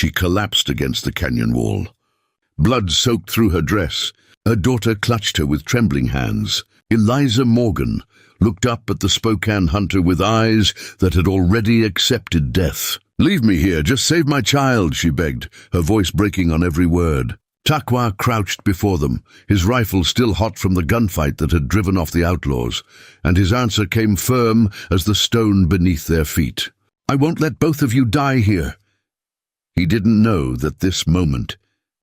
She collapsed against the canyon wall. Blood soaked through her dress. Her daughter clutched her with trembling hands. Eliza Morgan looked up at the Spokane hunter with eyes that had already accepted death. "Leave me here, just save my child," she begged, her voice breaking on every word. Takwa crouched before them, his rifle still hot from the gunfight that had driven off the outlaws, and his answer came firm as the stone beneath their feet. "I won't let both of you die here." He didn't know that this moment,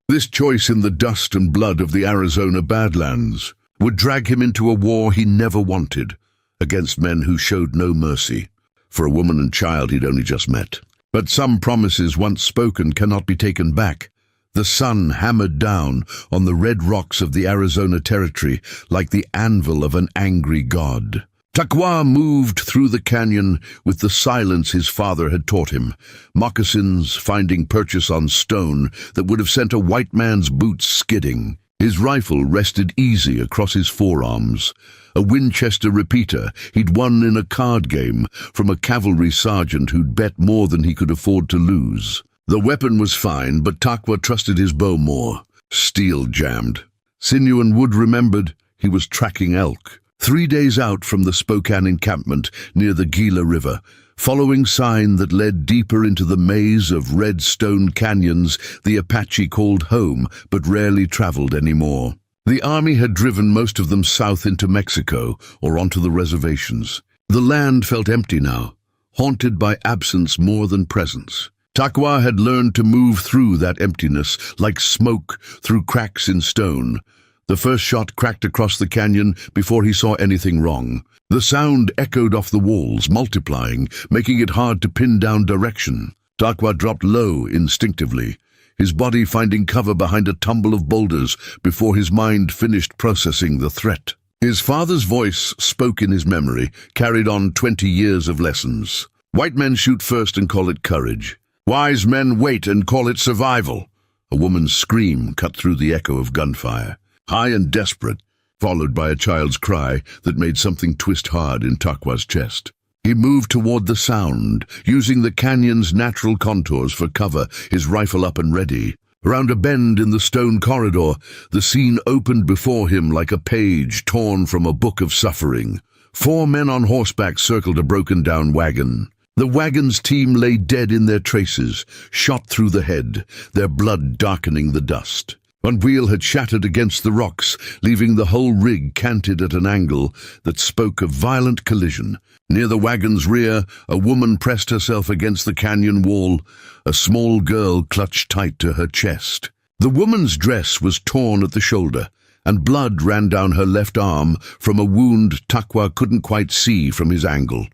this choice in the dust and blood of the Arizona Badlands, would drag him into a war he never wanted, against men who showed no mercy, for a woman and child he'd only just met. But some promises once spoken cannot be taken back. The sun hammered down on the red rocks of the Arizona Territory like the anvil of an angry god. Takwa moved through the canyon with the silence his father had taught him, moccasins finding purchase on stone that would have sent a white man's boots skidding. His rifle rested easy across his forearms, a Winchester repeater he'd won in a card game from a cavalry sergeant who'd bet more than he could afford to lose. The weapon was fine, but Takwa trusted his bow more. Steel jammed. Sinew and Wood remembered he was tracking elk. 3 days out from the Spokane encampment near the Gila River, following sign that led deeper into the maze of red stone canyons the Apache called home but rarely traveled anymore. The army had driven most of them south into Mexico or onto the reservations. The land felt empty now, haunted by absence more than presence. Takwa had learned to move through that emptiness like smoke through cracks in stone. The first shot cracked across the canyon before he saw anything wrong. The sound echoed off the walls, multiplying, making it hard to pin down direction. Takwa dropped low instinctively, his body finding cover behind a tumble of boulders before his mind finished processing the threat. His father's voice spoke in his memory, carried on 20 years of lessons. "White men shoot first and call it courage. Wise men wait and call it survival." A woman's scream cut through the echo of gunfire, high and desperate, followed by a child's cry that made something twist hard in Takwa's chest. He moved toward the sound, using the canyon's natural contours for cover, his rifle up and ready. Around a bend in the stone corridor, the scene opened before him like a page torn from a book of suffering. 4 men on horseback circled a broken-down wagon. The wagon's team lay dead in their traces, shot through the head, their blood darkening the dust. One wheel had shattered against the rocks, leaving the whole rig canted at an angle that spoke of violent collision. Near the wagon's rear, a woman pressed herself against the canyon wall, a small girl clutched tight to her chest. The woman's dress was torn at the shoulder, and blood ran down her left arm from a wound Takwa couldn't quite see from his angle.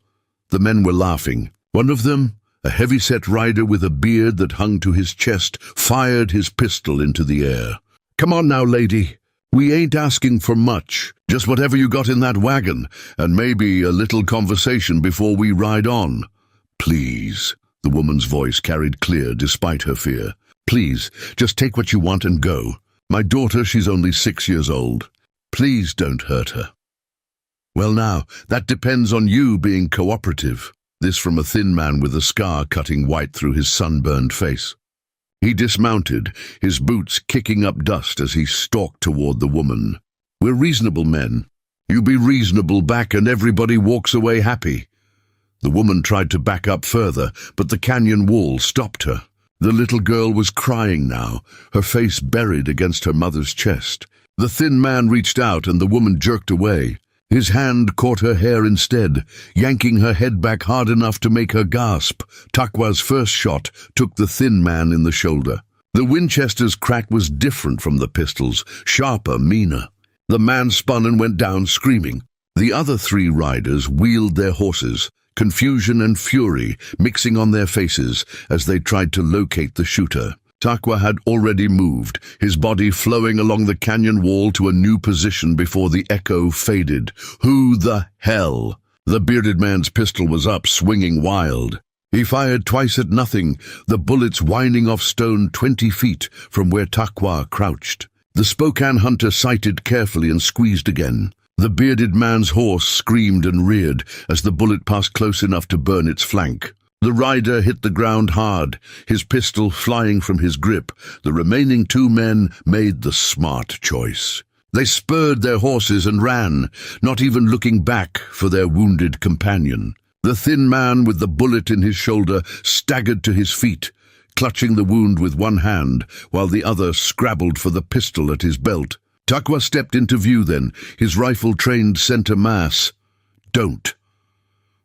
The men were laughing. One of them, a heavy-set rider with a beard that hung to his chest, fired his pistol into the air. "Come on now, lady. We ain't asking for much. Just whatever you got in that wagon, and maybe a little conversation before we ride on." "Please," the woman's voice carried clear despite her fear. "Please, just take what you want and go. My daughter, she's only 6 years old. Please don't hurt her." "Well now, that depends on you being cooperative." This from a thin man with a scar cutting white through his sunburned face. He dismounted, his boots kicking up dust as he stalked toward the woman. "We're reasonable men. You be reasonable back and everybody walks away happy." The woman tried to back up further, but the canyon wall stopped her. The little girl was crying now, her face buried against her mother's chest. The thin man reached out and the woman jerked away. His hand caught her hair instead, yanking her head back hard enough to make her gasp. Takwa's first shot took the thin man in the shoulder. The Winchester's crack was different from the pistol's, sharper, meaner. The man spun and went down screaming. The other 3 riders wheeled their horses, confusion and fury mixing on their faces as they tried to locate the shooter. Takwa had already moved, his body flowing along the canyon wall to a new position before the echo faded. Who the hell? The bearded man's pistol was up, swinging wild. He fired twice at nothing, the bullets whining off stone 20 feet from where Takwa crouched. The Spokane hunter sighted carefully and squeezed again. The bearded man's horse screamed and reared as the bullet passed close enough to burn its flank. The rider hit the ground hard, his pistol flying from his grip. The remaining two men made the smart choice. They spurred their horses and ran, not even looking back for their wounded companion. The thin man with the bullet in his shoulder staggered to his feet, clutching the wound with one hand, while the other scrabbled for the pistol at his belt. Takwa stepped into view then, his rifle trained center mass. Don't.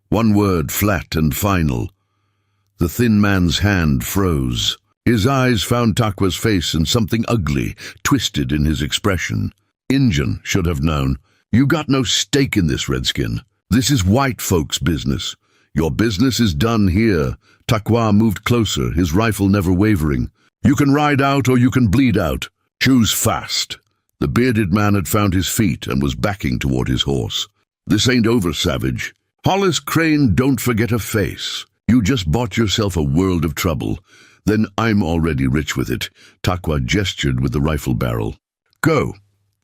One word, flat and final. The thin man's hand froze. His eyes found Takwa's face, and something ugly twisted in his expression. Injun should have known. You got no stake in this, Redskin. This is white folks' business. Your business is done here. Takwa moved closer, his rifle never wavering. You can ride out or you can bleed out. Choose fast. The bearded man had found his feet and was backing toward his horse. This ain't over, savage. Hollis Crane, don't forget a face. You just bought yourself a world of trouble. Then I'm already rich with it. Takwa gestured with the rifle barrel. Go.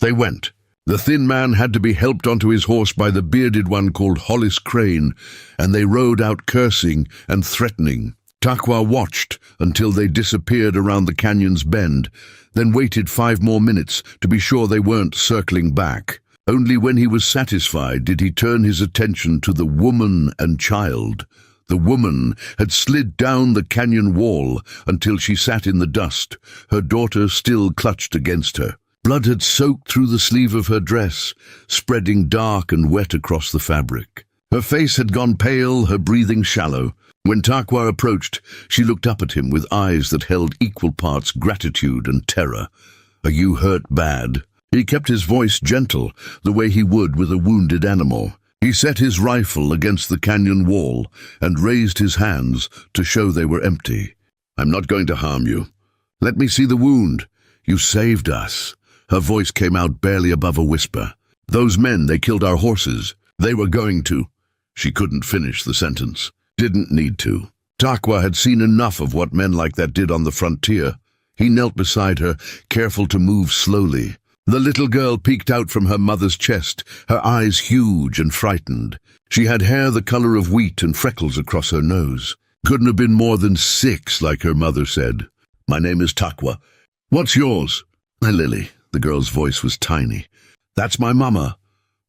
They went. The thin man had to be helped onto his horse by the bearded one called Hollis Crane, and they rode out cursing and threatening. Takwa watched until they disappeared around the canyon's bend, then waited 5 more minutes to be sure they weren't circling back. Only when he was satisfied did he turn his attention to the woman and child. The woman had slid down the canyon wall until she sat in the dust, her daughter still clutched against her. Blood had soaked through the sleeve of her dress, spreading dark and wet across the fabric. Her face had gone pale, her breathing shallow. When Takwa approached, she looked up at him with eyes that held equal parts gratitude and terror. Are you hurt bad? He kept his voice gentle, the way he would with a wounded animal. He set his rifle against the canyon wall and raised his hands to show they were empty. I'm not going to harm you. Let me see the wound. You saved us. Her voice came out barely above a whisper. Those men, they killed our horses. They were going to. She couldn't finish the sentence. Didn't need to. Takwa had seen enough of what men like that did on the frontier. He knelt beside her, careful to move slowly. The little girl peeked out from her mother's chest, her eyes huge and frightened. She had hair the color of wheat and freckles across her nose. Couldn't have been more than 6, like her mother said. My name is Takwa. What's yours? Lily. The girl's voice was tiny. That's my mama.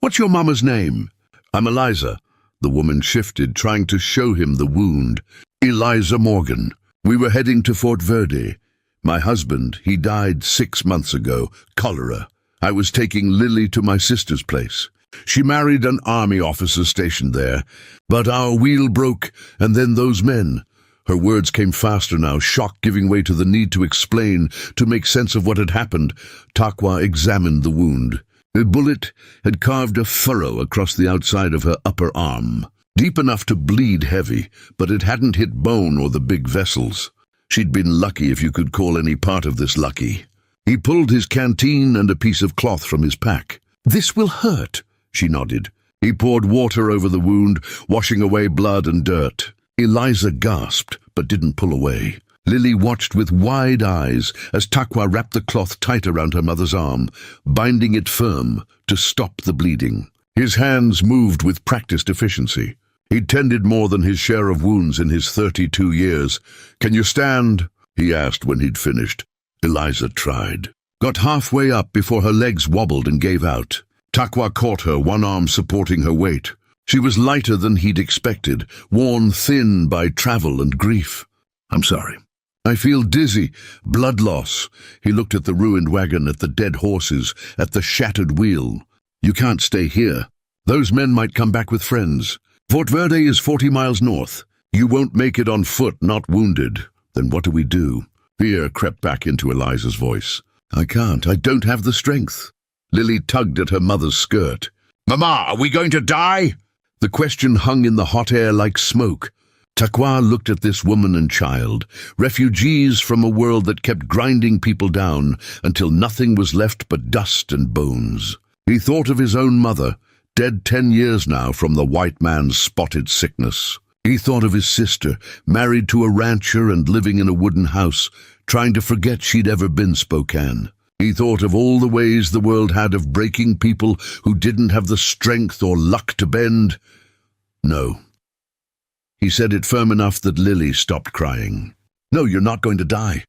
What's your mama's name? I'm Eliza. The woman shifted, trying to show him the wound. Eliza Morgan. We were heading to Fort Verde. My husband, he died 6 months ago, cholera. I was taking Lily to my sister's place. She married an army officer stationed there. But our wheel broke, and then those men. Her words came faster now, shock giving way to the need to explain, to make sense of what had happened. Takwa examined the wound. A bullet had carved a furrow across the outside of her upper arm, deep enough to bleed heavy, but it hadn't hit bone or the big vessels. She'd been lucky, if you could call any part of this lucky. He pulled his canteen and a piece of cloth from his pack. This will hurt, she nodded. He poured water over the wound, washing away blood and dirt. Eliza gasped, but didn't pull away. Lily watched with wide eyes as Takwa wrapped the cloth tight around her mother's arm, binding it firm to stop the bleeding. His hands moved with practiced efficiency. He'd tended more than his share of wounds in his 32 years. Can you stand? He asked when he'd finished. Eliza tried. Got halfway up before her legs wobbled and gave out. Takwa caught her, one arm supporting her weight. She was lighter than he'd expected, worn thin by travel and grief. I'm sorry. I feel dizzy. Blood loss. He looked at the ruined wagon, at the dead horses, at the shattered wheel. You can't stay here. Those men might come back with friends. Fort Verde is 40 miles north. You won't make it on foot, not wounded. Then what do we do? Fear crept back into Eliza's voice. I can't. I don't have the strength. Lily tugged at her mother's skirt. Mama, are we going to die? The question hung in the hot air like smoke. Takwa looked at this woman and child, refugees from a world that kept grinding people down until nothing was left but dust and bones. He thought of his own mother, dead 10 years now from the white man's spotted sickness. He thought of his sister, married to a rancher and living in a wooden house, trying to forget she'd ever been Spokane. He thought of all the ways the world had of breaking people who didn't have the strength or luck to bend. No. He said it firm enough that Lily stopped crying. "No, you're not going to die.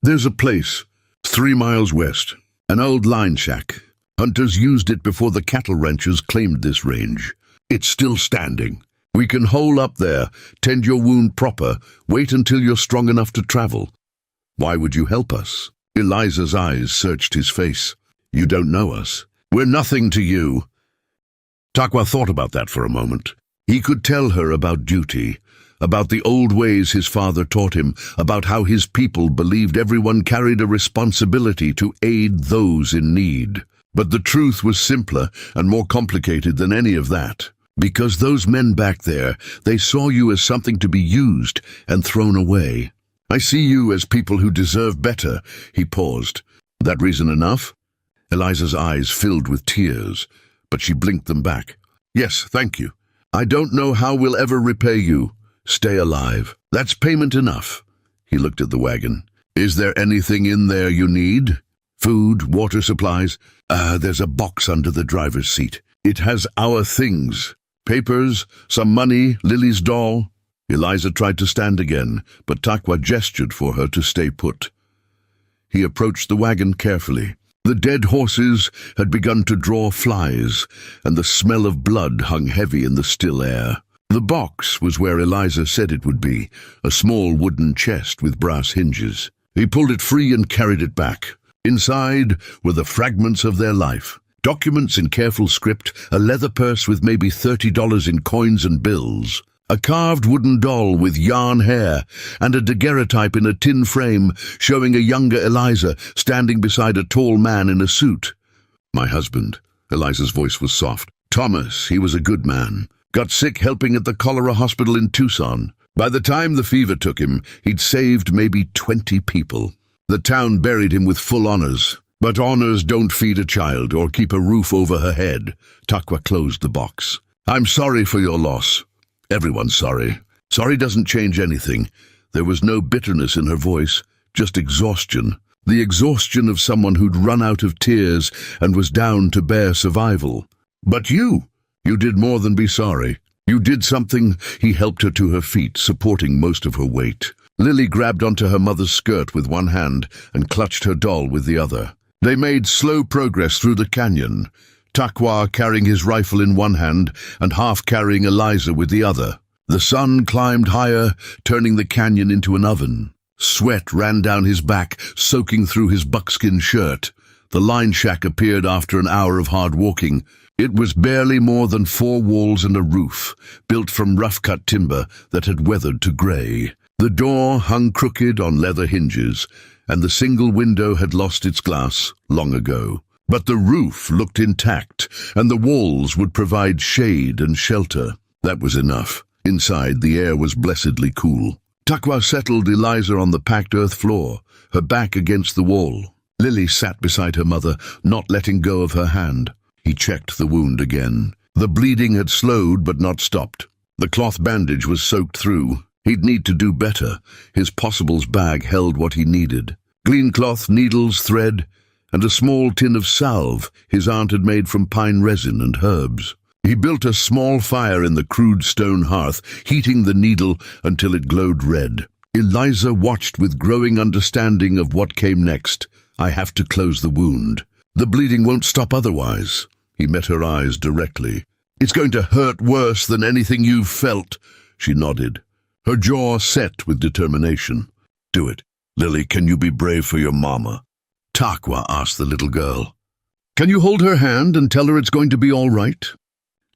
There's a place, 3 miles west, an old line shack. Hunters used it before the cattle ranchers claimed this range. It's still standing. We can hole up there, tend your wound proper, wait until you're strong enough to travel." "Why would you help us?" Eliza's eyes searched his face. "You don't know us. We're nothing to you." Takwa thought about that for a moment. He could tell her about duty, about the old ways his father taught him, about how his people believed everyone carried a responsibility to aid those in need. But the truth was simpler and more complicated than any of that. Because those men back there, they saw you as something to be used and thrown away. "I see you as people who deserve better," he paused. "That reason enough?" Eliza's eyes filled with tears, but she blinked them back. "Yes, thank you. I don't know how we'll ever repay you. Stay alive. That's payment enough." He looked at the wagon. "Is there anything in there you need? Food, water supplies?" There's a box under the driver's seat. It has our things. Papers, some money, Lily's doll." Eliza tried to stand again, but Takwa gestured for her to stay put. He approached the wagon carefully. The dead horses had begun to draw flies, and the smell of blood hung heavy in the still air. The box was where Eliza said it would be, a small wooden chest with brass hinges. He pulled it free and carried it back. Inside were the fragments of their life. Documents in careful script, a leather purse with maybe $30 in coins and bills, a carved wooden doll with yarn hair, and a daguerreotype in a tin frame showing a younger Eliza standing beside a tall man in a suit. "My husband." Eliza's voice was soft. "Thomas, he was a good man. Got sick helping at the cholera hospital in Tucson. By the time the fever took him, he'd saved maybe 20 people. The town buried him with full honors. But honors don't feed a child or keep a roof over her head." Takwa closed the box. "I'm sorry for your loss. Everyone's sorry. Sorry doesn't change anything." There was no bitterness in her voice, just exhaustion. The exhaustion of someone who'd run out of tears and was down to bare survival. "But you did more than be sorry. You did something." He helped her to her feet, supporting most of her weight. Lily grabbed onto her mother's skirt with one hand and clutched her doll with the other. They made slow progress through the canyon, Takwa carrying his rifle in one hand and half carrying Eliza with the other. The sun climbed higher, turning the canyon into an oven. Sweat ran down his back, soaking through his buckskin shirt. The line shack appeared after an hour of hard walking. It was barely more than 4 walls and a roof, built from rough-cut timber that had weathered to grey. The door hung crooked on leather hinges, and the single window had lost its glass long ago. But the roof looked intact, and the walls would provide shade and shelter. That was enough. Inside, the air was blessedly cool. Takwa settled Eliza on the packed earth floor, her back against the wall. Lily sat beside her mother, not letting go of her hand. He checked the wound again. The bleeding had slowed but not stopped. The cloth bandage was soaked through. He'd need to do better. His possibles bag held what he needed. Clean cloth, needles, thread, and a small tin of salve his aunt had made from pine resin and herbs. He built a small fire in the crude stone hearth, heating the needle until it glowed red. Eliza watched with growing understanding of what came next. "I have to close the wound. The bleeding won't stop otherwise." He met her eyes directly. "It's going to hurt worse than anything you've felt." She nodded, her jaw set with determination. "Do it. Lily, can you be brave for your mama?" Takwa asked the little girl. "Can you hold her hand and tell her it's going to be all right?"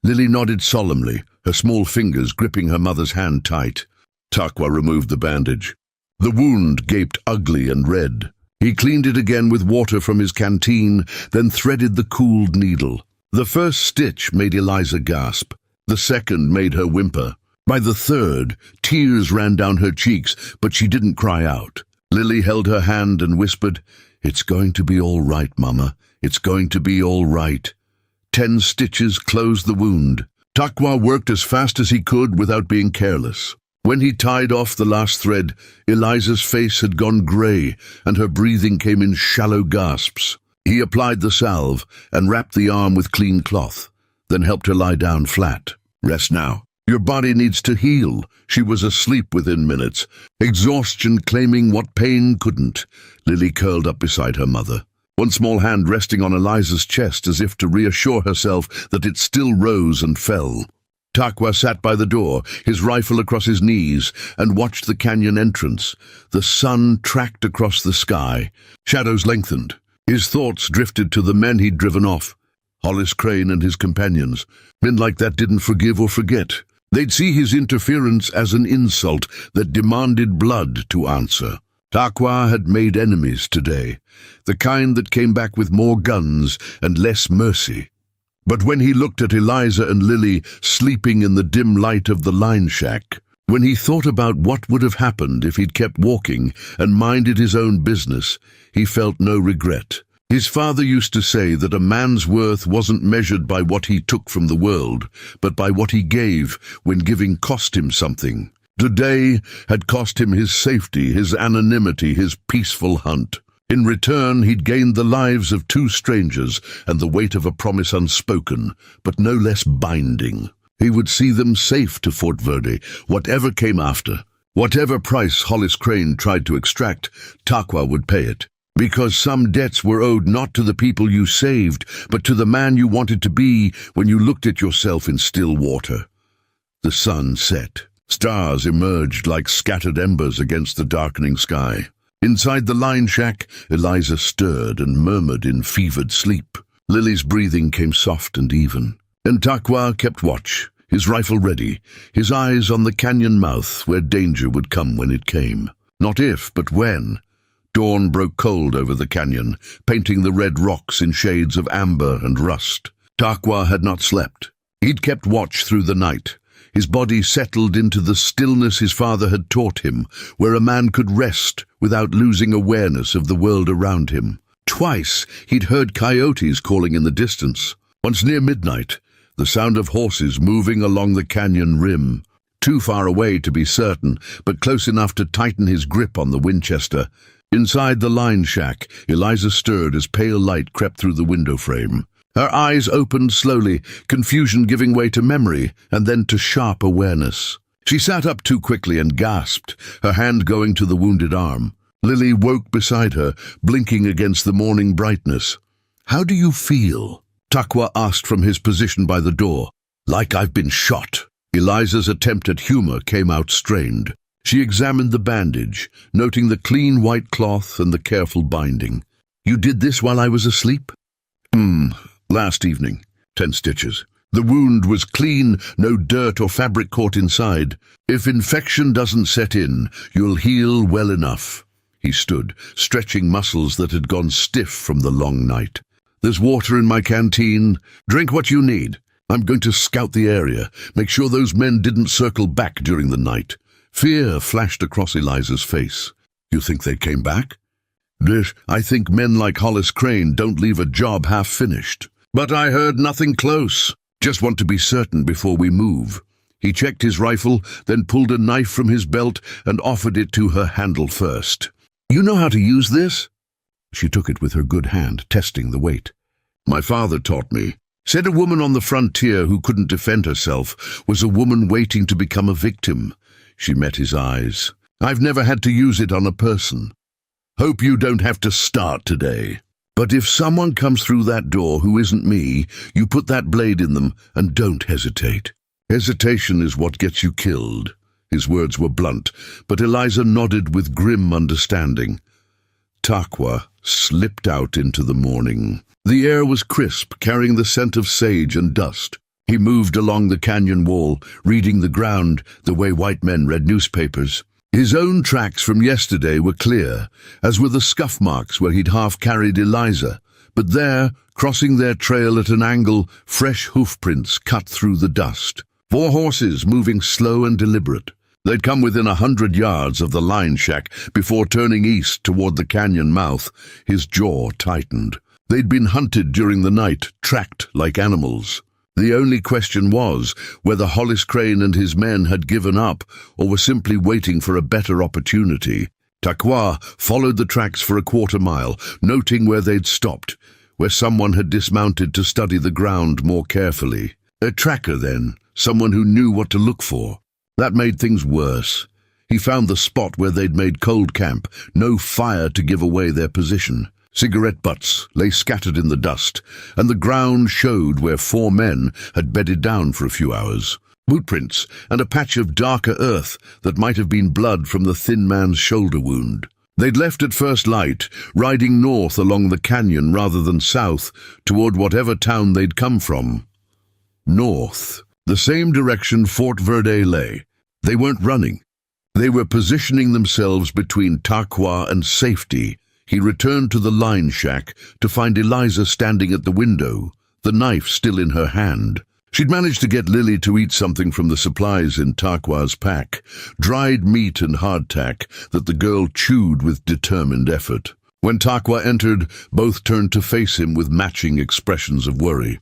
Lily nodded solemnly, her small fingers gripping her mother's hand tight. Takwa removed the bandage. The wound gaped ugly and red. He cleaned it again with water from his canteen, then threaded the cooled needle. The first stitch made Eliza gasp. The second made her whimper. By the third, tears ran down her cheeks, but she didn't cry out. Lily held her hand and whispered, "It's going to be all right, Mama. It's going to be all right." 10 stitches closed the wound. Takwa worked as fast as he could without being careless. When he tied off the last thread, Eliza's face had gone grey, and her breathing came in shallow gasps. He applied the salve and wrapped the arm with clean cloth, then helped her lie down flat. "Rest now. Your body needs to heal. She was asleep within minutes, exhaustion claiming what pain couldn't. Lily curled up beside her mother, one small hand resting on Eliza's chest as if to reassure herself that it still rose and fell. Takwa sat by the door, his rifle across his knees, and watched the canyon entrance. The sun tracked across the sky. Shadows lengthened. His thoughts drifted to the men he'd driven off. Hollis Crane and his companions. Men like that didn't forgive or forget. They'd see his interference as an insult that demanded blood to answer. Takwa had made enemies today, the kind that came back with more guns and less mercy. But when he looked at Eliza and Lily sleeping in the dim light of the line shack, when he thought about what would have happened if he'd kept walking and minded his own business, he felt no regret. His father used to say that a man's worth wasn't measured by what he took from the world, but by what he gave when giving cost him something. Today had cost him his safety, his anonymity, his peaceful hunt. In return, he'd gained the lives of two strangers and the weight of a promise unspoken, but no less binding. He would see them safe to Fort Verde, whatever came after. Whatever price Hollis Crane tried to extract, Takwa would pay it. Because some debts were owed not to the people you saved, but to the man you wanted to be when you looked at yourself in still water. The sun set. Stars emerged like scattered embers against the darkening sky. Inside the line shack, Eliza stirred and murmured in fevered sleep. Lily's breathing came soft and even. And Takwa kept watch, his rifle ready, his eyes on the canyon mouth where danger would come when it came. Not if, but when. Dawn broke cold over the canyon, painting the red rocks in shades of amber and rust. Takwa had not slept. He'd kept watch through the night. His body settled into the stillness his father had taught him, where a man could rest without losing awareness of the world around him. Twice he'd heard coyotes calling in the distance. Once near midnight, the sound of horses moving along the canyon rim. Too far away to be certain, but close enough to tighten his grip on the Winchester. Inside the line shack, Eliza stirred as pale light crept through the window frame. Her eyes opened slowly, confusion giving way to memory and then to sharp awareness. She sat up too quickly and gasped, her hand going to the wounded arm. Lily woke beside her, blinking against the morning brightness. "How do you feel?" Takwa asked from his position by the door. "Like I've been shot." Eliza's attempt at humor came out strained. She examined the bandage, noting the clean white cloth and the careful binding. "You did this while I was asleep?" Last evening. 10 stitches. The wound was clean, no dirt or fabric caught inside. If infection doesn't set in, you'll heal well enough." He stood, stretching muscles that had gone stiff from the long night. "There's water in my canteen. Drink what you need. I'm going to scout the area, make sure those men didn't circle back during the night." Fear flashed across Eliza's face. "You think they came back?" "I think men like Hollis Crane don't leave a job half-finished. But I heard nothing close. Just want to be certain before we move." He checked his rifle, then pulled a knife from his belt and offered it to her handle first. "You know how to use this?" She took it with her good hand, testing the weight. "My father taught me. Said a woman on the frontier who couldn't defend herself was a woman waiting to become a victim." She met his eyes. "I've never had to use it on a person. Hope you don't have to start today. But if someone comes through that door who isn't me, you put that blade in them and don't hesitate. Hesitation is what gets you killed." His words were blunt, but Eliza nodded with grim understanding. Takwa slipped out into the morning. The air was crisp, carrying the scent of sage and dust. He moved along the canyon wall, reading the ground the way white men read newspapers. His own tracks from yesterday were clear, as were the scuff marks where he'd half-carried Eliza. But there, crossing their trail at an angle, fresh hoofprints cut through the dust. 4 horses moving slow and deliberate. They'd come within 100 yards of the line shack before turning east toward the canyon mouth. His jaw tightened. They'd been hunted during the night, tracked like animals. The only question was whether Hollis Crane and his men had given up or were simply waiting for a better opportunity. Takwa followed the tracks for a quarter-mile, noting where they'd stopped, where someone had dismounted to study the ground more carefully. A tracker, then, someone who knew what to look for. That made things worse. He found the spot where they'd made cold camp, no fire to give away their position. Cigarette butts lay scattered in the dust, and the ground showed where 4 men had bedded down for a few hours. Bootprints and a patch of darker earth that might have been blood from the thin man's shoulder wound. They'd left at first light, riding north along the canyon rather than south, toward whatever town they'd come from. North, the same direction Fort Verde lay. They weren't running. They were positioning themselves between Takwa and safety. He returned to the line shack to find Eliza standing at the window, the knife still in her hand. She'd managed to get Lily to eat something from the supplies in Takwa's pack, dried meat and hardtack that the girl chewed with determined effort. When Takwa entered, both turned to face him with matching expressions of worry.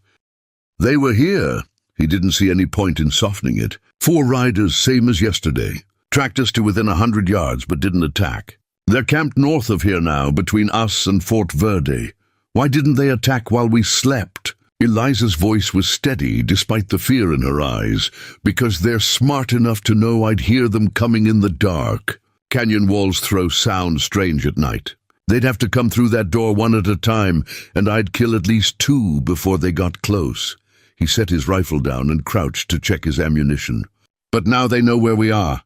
They were here. He didn't see any point in softening it. 4 riders, same as yesterday. Tracked us to within 100 yards, but didn't attack. They're camped north of here now, between us and Fort Verde. Why didn't they attack while we slept? Eliza's voice was steady, despite the fear in her eyes, because they're smart enough to know I'd hear them coming in the dark. Canyon walls throw sound strange at night. They'd have to come through that door one at a time, and I'd kill at least 2 before they got close. He set his rifle down and crouched to check his ammunition. But now they know where we are.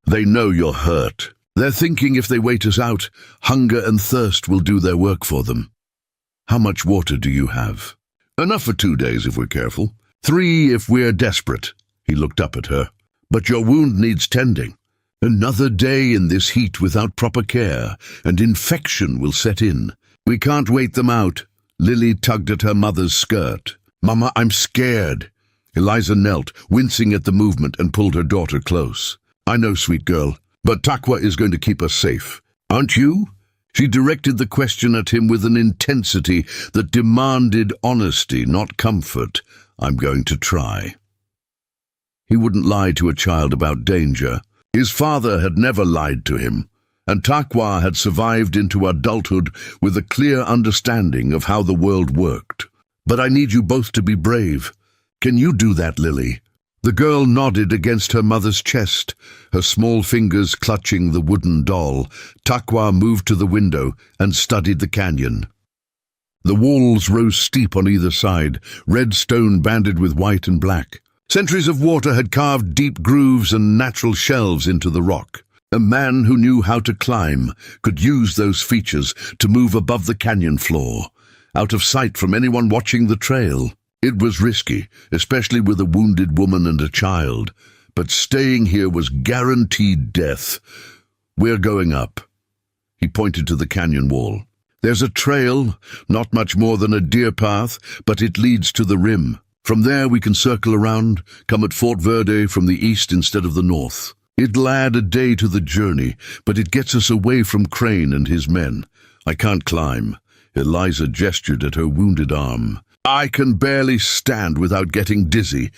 They know you're hurt. They're thinking if they wait us out, hunger and thirst will do their work for them. How much water do you have? Enough for 2 days if we're careful. 3 if we're desperate. He looked up at her. But your wound needs tending. Another day in this heat without proper care, and infection will set in. We can't wait them out. Lily tugged at her mother's skirt. Mama, I'm scared. Eliza knelt, wincing at the movement, and pulled her daughter close. I know, sweet girl, but Takwa is going to keep us safe. Aren't you? She directed the question at him with an intensity that demanded honesty, not comfort. I'm going to try. He wouldn't lie to a child about danger. His father had never lied to him, and Takwa had survived into adulthood with a clear understanding of how the world worked. But I need you both to be brave. Can you do that, Lily? The girl nodded against her mother's chest, her small fingers clutching the wooden doll. Takwa moved to the window and studied the canyon. The walls rose steep on either side, red stone banded with white and black. Centuries of water had carved deep grooves and natural shelves into the rock. A man who knew how to climb could use those features to move above the canyon floor, out of sight from anyone watching the trail. It was risky, especially with a wounded woman and a child, but staying here was guaranteed death. We're going up. He pointed to the canyon wall. There's a trail, not much more than a deer path, but it leads to the rim. From there we can circle around, come at Fort Verde from the east instead of the north. It'll add a day to the journey, but it gets us away from Crane and his men. I can't climb. Eliza gestured at her wounded arm. I can barely stand without getting dizzy.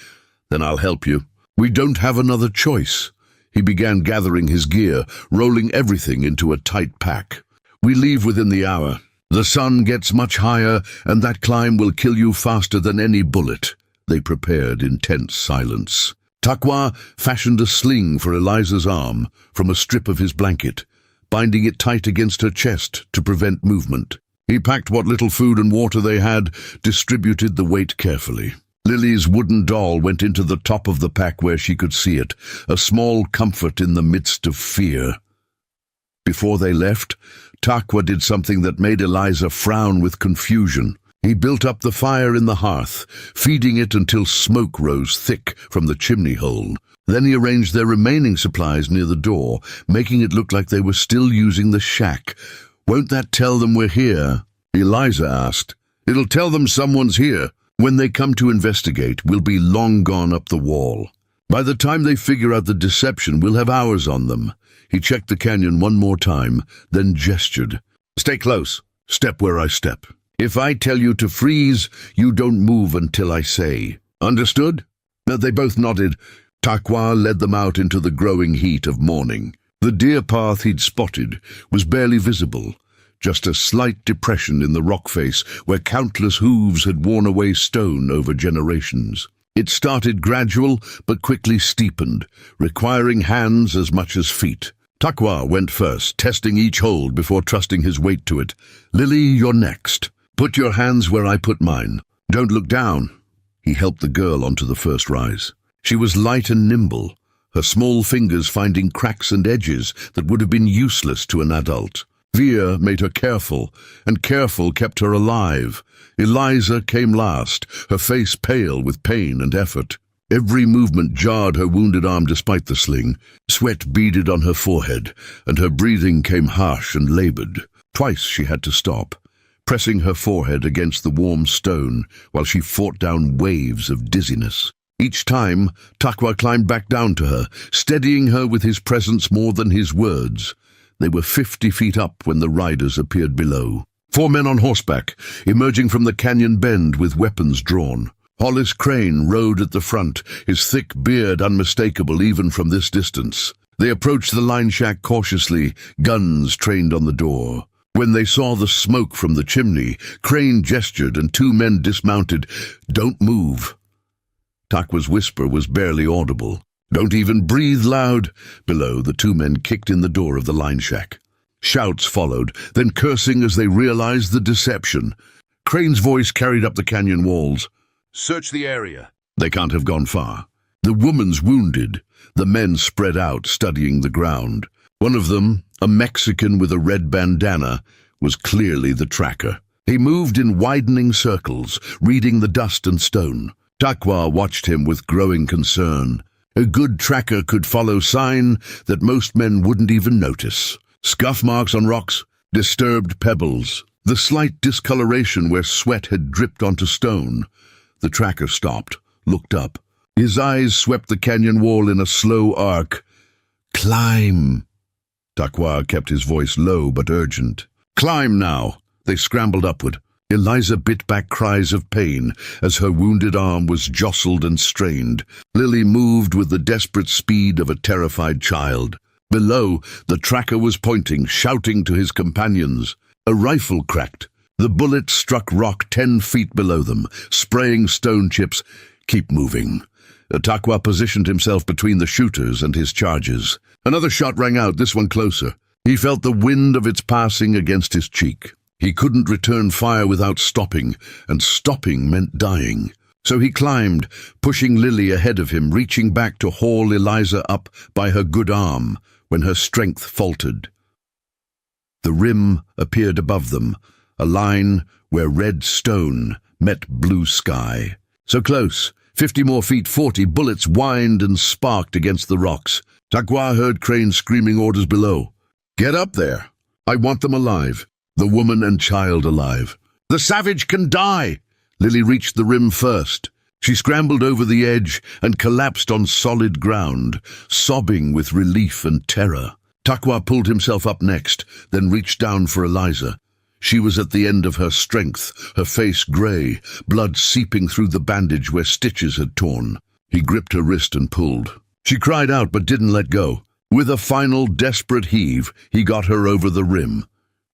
Then I'll help you. We don't have another choice. He began gathering his gear, rolling everything into a tight pack. We leave within the hour. The sun gets much higher, and that climb will kill you faster than any bullet. They prepared in tense silence. Takwa fashioned a sling for Eliza's arm from a strip of his blanket, binding it tight against her chest to prevent movement. He packed what little food and water they had, distributed the weight carefully. Lily's wooden doll went into the top of the pack where she could see it, a small comfort in the midst of fear. Before they left, Takwa did something that made Eliza frown with confusion. He built up the fire in the hearth, feeding it until smoke rose thick from the chimney hole. Then he arranged their remaining supplies near the door, making it look like they were still using the shack. Won't that tell them we're here? Eliza asked. It'll tell them someone's here. When they come to investigate, we'll be long gone up the wall. By the time they figure out the deception, we'll have hours on them. He checked the canyon one more time, then gestured. Stay close. Step where I step. If I tell you to freeze, you don't move until I say. Understood? They both nodded. Takwa led them out into the growing heat of morning. The deer path he'd spotted was barely visible, just a slight depression in the rock face where countless hooves had worn away stone over generations. It started gradual, but quickly steepened, requiring hands as much as feet. Takwa went first, testing each hold before trusting his weight to it. Lily, you're next. Put your hands where I put mine. Don't look down. He helped the girl onto the first rise. She was light and nimble, her small fingers finding cracks and edges that would have been useless to an adult. Veer made her careful, and careful kept her alive. Eliza came last, her face pale with pain and effort. Every movement jarred her wounded arm despite the sling. Sweat beaded on her forehead, and her breathing came harsh and labored. Twice she had to stop, pressing her forehead against the warm stone while she fought down waves of dizziness. Each time, Takwa climbed back down to her, steadying her with his presence more than his words. They were 50 feet up when the riders appeared below. 4 men on horseback, emerging from the canyon bend with weapons drawn. Hollis Crane rode at the front, his thick beard unmistakable even from this distance. They approached the line shack cautiously, guns trained on the door. When they saw the smoke from the chimney, Crane gestured and 2 men dismounted. "Don't move." Takwa's whisper was barely audible. "Don't even breathe loud." Below, the 2 men kicked in the door of the line shack. Shouts followed, then cursing as they realized the deception. Crane's voice carried up the canyon walls. "Search the area." They can't have gone far. The woman's wounded. The men spread out, studying the ground. One of them, a Mexican with a red bandana, was clearly the tracker. He moved in widening circles, reading the dust and stone. Takwa watched him with growing concern. A good tracker could follow sign that most men wouldn't even notice. Scuff marks on rocks, disturbed pebbles, the slight discoloration where sweat had dripped onto stone. The tracker stopped, looked up. His eyes swept the canyon wall in a slow arc. "Climb." Takwa kept his voice low but urgent. "Climb now." They scrambled upward. Eliza bit back cries of pain as her wounded arm was jostled and strained. Lily moved with the desperate speed of a terrified child. Below, the tracker was pointing, shouting to his companions. A rifle cracked. The bullet struck rock 10 feet below them, spraying stone chips. "Keep moving." Takwa positioned himself between the shooters and his charges. Another shot rang out, this one closer. He felt the wind of its passing against his cheek. He couldn't return fire without stopping, and stopping meant dying. So he climbed, pushing Lily ahead of him, reaching back to haul Eliza up by her good arm when her strength faltered. The rim appeared above them, a line where red stone met blue sky. So close, 50 more feet, 40, bullets whined and sparked against the rocks. Takwa heard Crane screaming orders below. "Get up there. I want them alive. The woman and child alive. The savage can die." Lily reached the rim first. She scrambled over the edge and collapsed on solid ground, sobbing with relief and terror. Takwa pulled himself up next, then reached down for Eliza. She was at the end of her strength, her face grey, blood seeping through the bandage where stitches had torn. He gripped her wrist and pulled. She cried out but didn't let go. With a final desperate heave, he got her over the rim.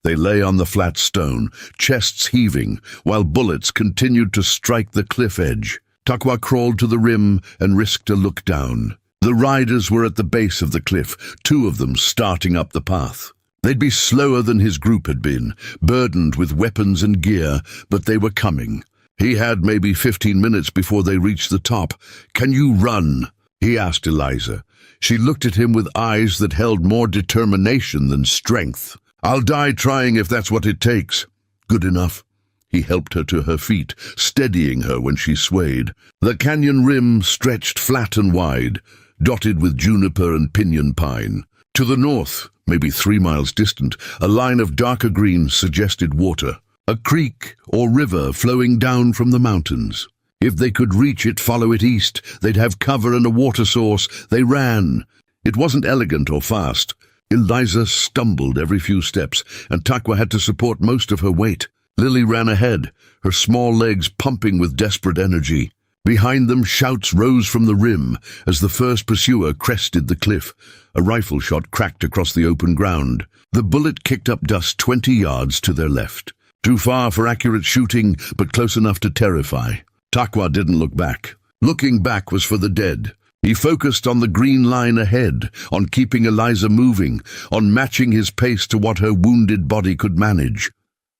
They lay on the flat stone, chests heaving, while bullets continued to strike the cliff edge. Takwa crawled to the rim and risked a look down. The riders were at the base of the cliff, 2 of them starting up the path. They'd be slower than his group had been, burdened with weapons and gear, but they were coming. He had maybe 15 minutes before they reached the top. "Can you run?" he asked Eliza. She looked at him with eyes that held more determination than strength. "I'll die trying if that's what it takes." "Good enough." He helped her to her feet, steadying her when she swayed. The canyon rim stretched flat and wide, dotted with juniper and pinyon pine. To the north, maybe 3 miles distant, a line of darker green suggested water, a creek or river flowing down from the mountains. If they could reach it, follow it east, they'd have cover and a water source. They ran. It wasn't elegant or fast. Eliza stumbled every few steps, and Takwa had to support most of her weight. Lily ran ahead, her small legs pumping with desperate energy. Behind them, shouts rose from the rim as the first pursuer crested the cliff. A rifle shot cracked across the open ground. The bullet kicked up dust 20 yards to their left. Too far for accurate shooting, but close enough to terrify. Takwa didn't look back. Looking back was for the dead. He focused on the green line ahead, on keeping Eliza moving, on matching his pace to what her wounded body could manage.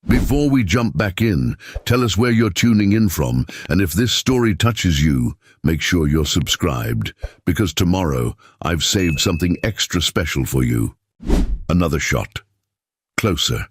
Before we jump back in, tell us where you're tuning in from, and if this story touches you, make sure you're subscribed, because tomorrow I've saved something extra special for you. Another shot. Closer.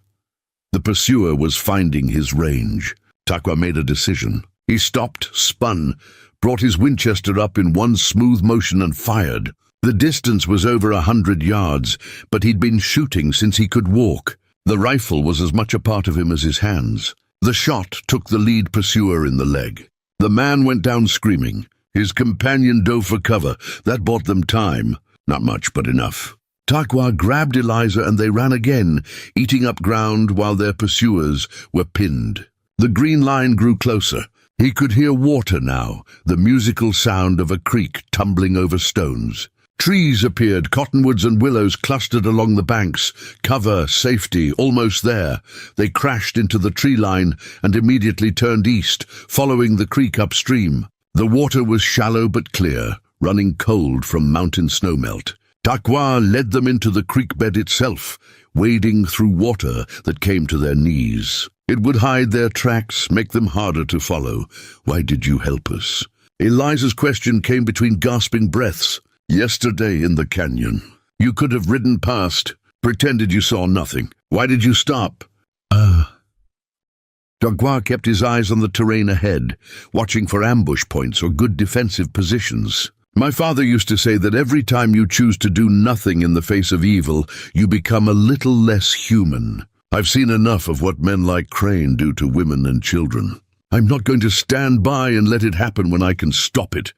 The pursuer was finding his range. Takwa made a decision. He stopped, spun, brought his Winchester up in one smooth motion and fired. The distance was over 100 yards, but he'd been shooting since he could walk. The rifle was as much a part of him as his hands. The shot took the lead pursuer in the leg. The man went down screaming. His companion dove for cover. That bought them time. Not much, but enough. Takwa grabbed Eliza and they ran again, eating up ground while their pursuers were pinned. The green line grew closer. He could hear water now, the musical sound of a creek tumbling over stones. Trees appeared, cottonwoods and willows clustered along the banks. Cover, safety, almost there. They crashed into the tree line and immediately turned east, following the creek upstream. The water was shallow but clear, running cold from mountain snowmelt. Takwa led them into the creek bed itself, wading through water that came to their knees. It would hide their tracks, make them harder to follow. Why did you help us? Eliza's question came between gasping breaths. Yesterday in the canyon. You could have ridden past, pretended you saw nothing. Why did you stop? Takwa kept his eyes on the terrain ahead, watching for ambush points or good defensive positions. My father used to say that every time you choose to do nothing in the face of evil, you become a little less human. I've seen enough of what men like Crane do to women and children. I'm not going to stand by and let it happen when I can stop it.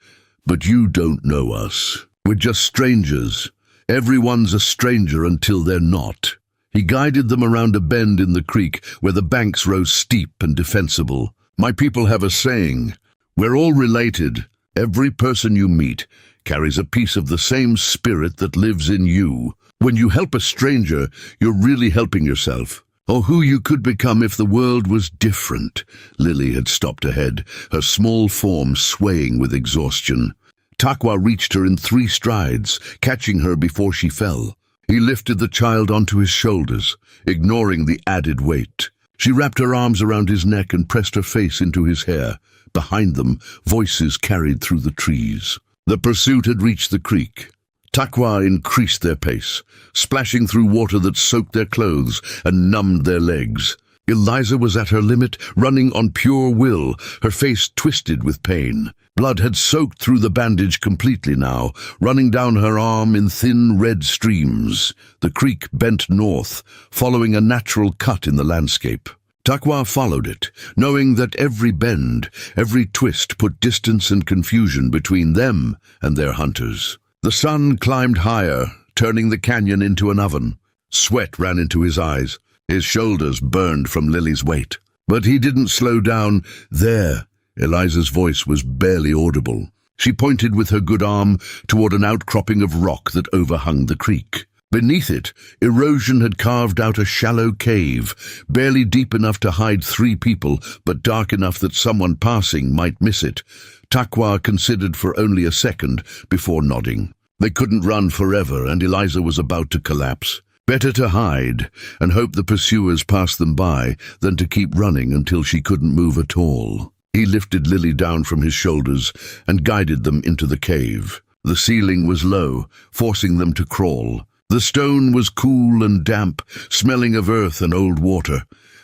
But you don't know us. We're just strangers. Everyone's a stranger until they're not. He guided them around a bend in the creek where the banks rose steep and defensible. My people have a saying, we're all related. Every person you meet carries a piece of the same spirit that lives in you. When you help a stranger, you're really helping yourself. Or who you could become if the world was different. Lily had stopped ahead, her small form swaying with exhaustion. Takwa reached her in 3 strides, catching her before she fell. He lifted the child onto his shoulders, ignoring the added weight. She wrapped her arms around his neck and pressed her face into his hair. Behind them, voices carried through the trees. The pursuit had reached the creek. Takwa increased their pace, splashing through water that soaked their clothes and numbed their legs. Eliza was at her limit, running on pure will, her face twisted with pain. Blood had soaked through the bandage completely now, running down her arm in thin red streams. The creek bent north, following a natural cut in the landscape. Takwa followed it, knowing that every bend, every twist put distance and confusion between them and their hunters. The sun climbed higher, turning the canyon into an oven. Sweat ran into his eyes. His shoulders burned from Lily's weight. But he didn't slow down. There, Eliza's voice was barely audible. She pointed with her good arm toward an outcropping of rock that overhung the creek. Beneath it, erosion had carved out a shallow cave, barely deep enough to hide 3 people, but dark enough that someone passing might miss it. Takwa considered for only a second before nodding. They couldn't run forever, and Eliza was about to collapse. Better to hide and hope the pursuers passed them by than to keep running until she couldn't move at all. He lifted Lily down from his shoulders and guided them into the cave. The ceiling was low, forcing them to crawl. The stone was cool and damp, smelling of earth and old water.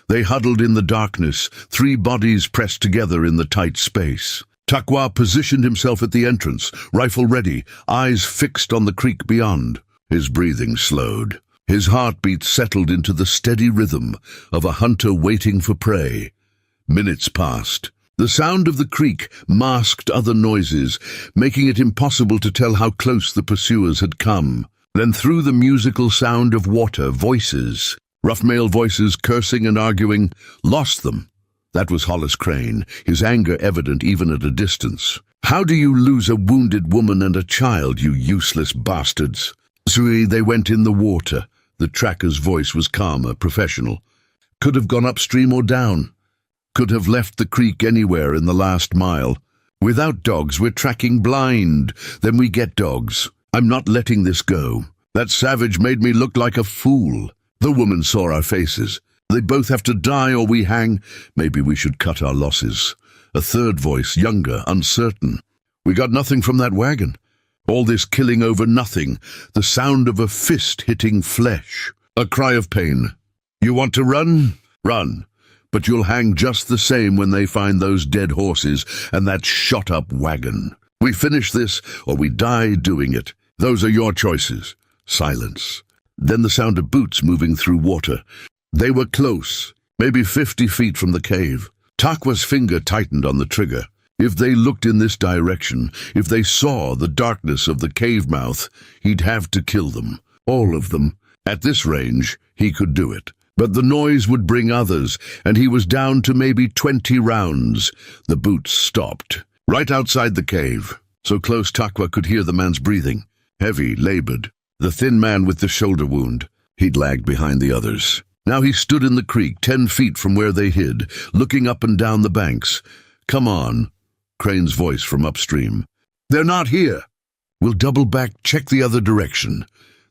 They huddled in the darkness, 3 bodies pressed together in the tight space. Takwa positioned himself at the entrance, rifle ready, eyes fixed on the creek beyond. His breathing slowed. His heartbeat settled into the steady rhythm of a hunter waiting for prey. Minutes passed. The sound of the creek masked other noises, making it impossible to tell how close the pursuers had come. Then through the musical sound of water, voices, rough male voices cursing and arguing, lost them. That was Hollis Crane, his anger evident even at a distance. How do you lose a wounded woman and a child, you useless bastards? Sui, they went in the water. The tracker's voice was calmer, professional. Could have gone upstream or down. Could have left the creek anywhere in the last mile. Without dogs, we're tracking blind. Then we get dogs. I'm not letting this go. That savage made me look like a fool. The woman saw our faces. They both have to die or we hang. Maybe we should cut our losses. A third voice, younger, uncertain. We got nothing from that wagon. All this killing over nothing. The sound of a fist hitting flesh. A cry of pain. You want to run? Run. But you'll hang just the same when they find those dead horses and that shot-up wagon. We finish this or we die doing it. Those are your choices. Silence. Then the sound of boots moving through water. They were close, maybe 50 feet from the cave. Takwa's finger tightened on the trigger. If they looked in this direction, if they saw the darkness of the cave mouth, he'd have to kill them. All of them. At this range, he could do it. But the noise would bring others, and he was down to maybe 20 rounds. The boots stopped. Right outside the cave. So close Takwa could hear the man's breathing. Heavy, labored. The thin man with the shoulder wound. He'd lagged behind the others. Now he stood in the creek, 10 feet from where they hid, looking up and down the banks. Come on, Crane's voice from upstream. They're not here. We'll double back, check the other direction.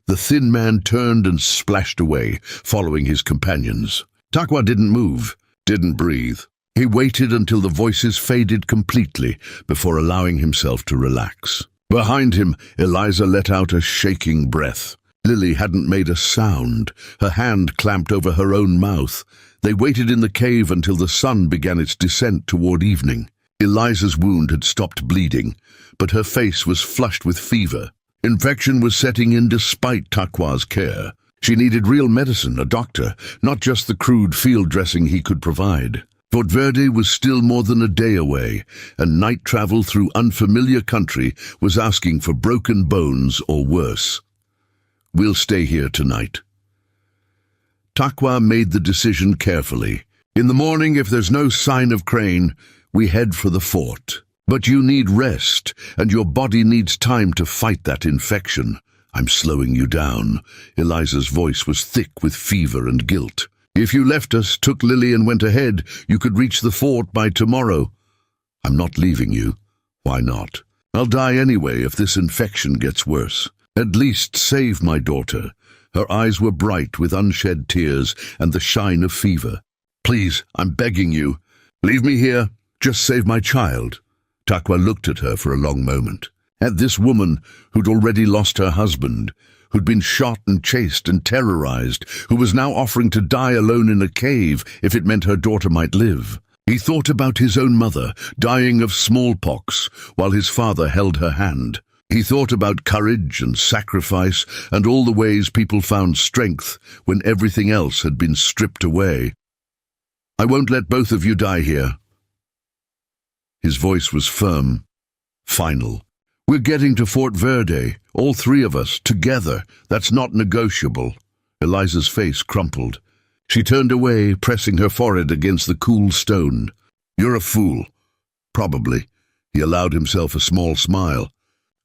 The thin man turned and splashed away, following his companions. Takwa didn't move, didn't breathe. He waited until the voices faded completely before allowing himself to relax. Behind him, Eliza let out a shaking breath. Lily hadn't made a sound, her hand clamped over her own mouth. They waited in the cave until the sun began its descent toward evening. Eliza's wound had stopped bleeding, but her face was flushed with fever. Infection was setting in despite Takwa's care. She needed real medicine, a doctor, not just the crude field dressing he could provide. Fort Verde was still more than a day away, and night travel through unfamiliar country was asking for broken bones or worse. We'll stay here tonight. Takwa made the decision carefully. In the morning, if there's no sign of Crane, we head for the fort. But you need rest, and your body needs time to fight that infection. I'm slowing you down. Eliza's voice was thick with fever and guilt. If you left us, took Lily and went ahead, you could reach the fort by tomorrow. I'm not leaving you. Why not? I'll die anyway if this infection gets worse. At least save my daughter. Her eyes were bright with unshed tears and the shine of fever. Please, I'm begging you. Leave me here. Just save my child. Takwa looked at her for a long moment. At this woman who'd already lost her husband, who'd been shot and chased and terrorized, who was now offering to die alone in a cave if it meant her daughter might live. He thought about his own mother, dying of smallpox, while his father held her hand. He thought about courage and sacrifice and all the ways people found strength when everything else had been stripped away. I won't let both of you die here. His voice was firm, final. We're getting to Fort Verde, all three of us, together. That's not negotiable. Eliza's face crumpled. She turned away, pressing her forehead against the cool stone. You're a fool. Probably. He allowed himself a small smile.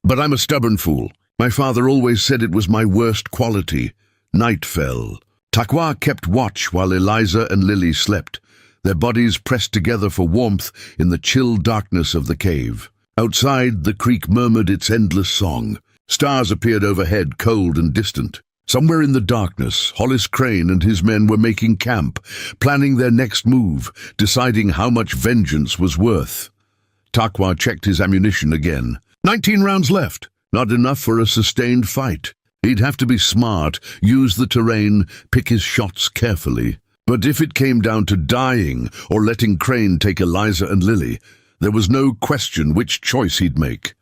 But I'm a stubborn fool. My father always said it was my worst quality. Night fell. Takwa kept watch while Eliza and Lily slept, their bodies pressed together for warmth in the chill darkness of the cave. Outside, the creek murmured its endless song. Stars appeared overhead, cold and distant. Somewhere in the darkness, Hollis Crane and his men were making camp, planning their next move, deciding how much vengeance was worth. Takwa checked his ammunition again. 19 rounds left. Not enough for a sustained fight. He'd have to be smart, use the terrain, pick his shots carefully. But if it came down to dying or letting Crane take Eliza and Lily, there was no question which choice he'd make.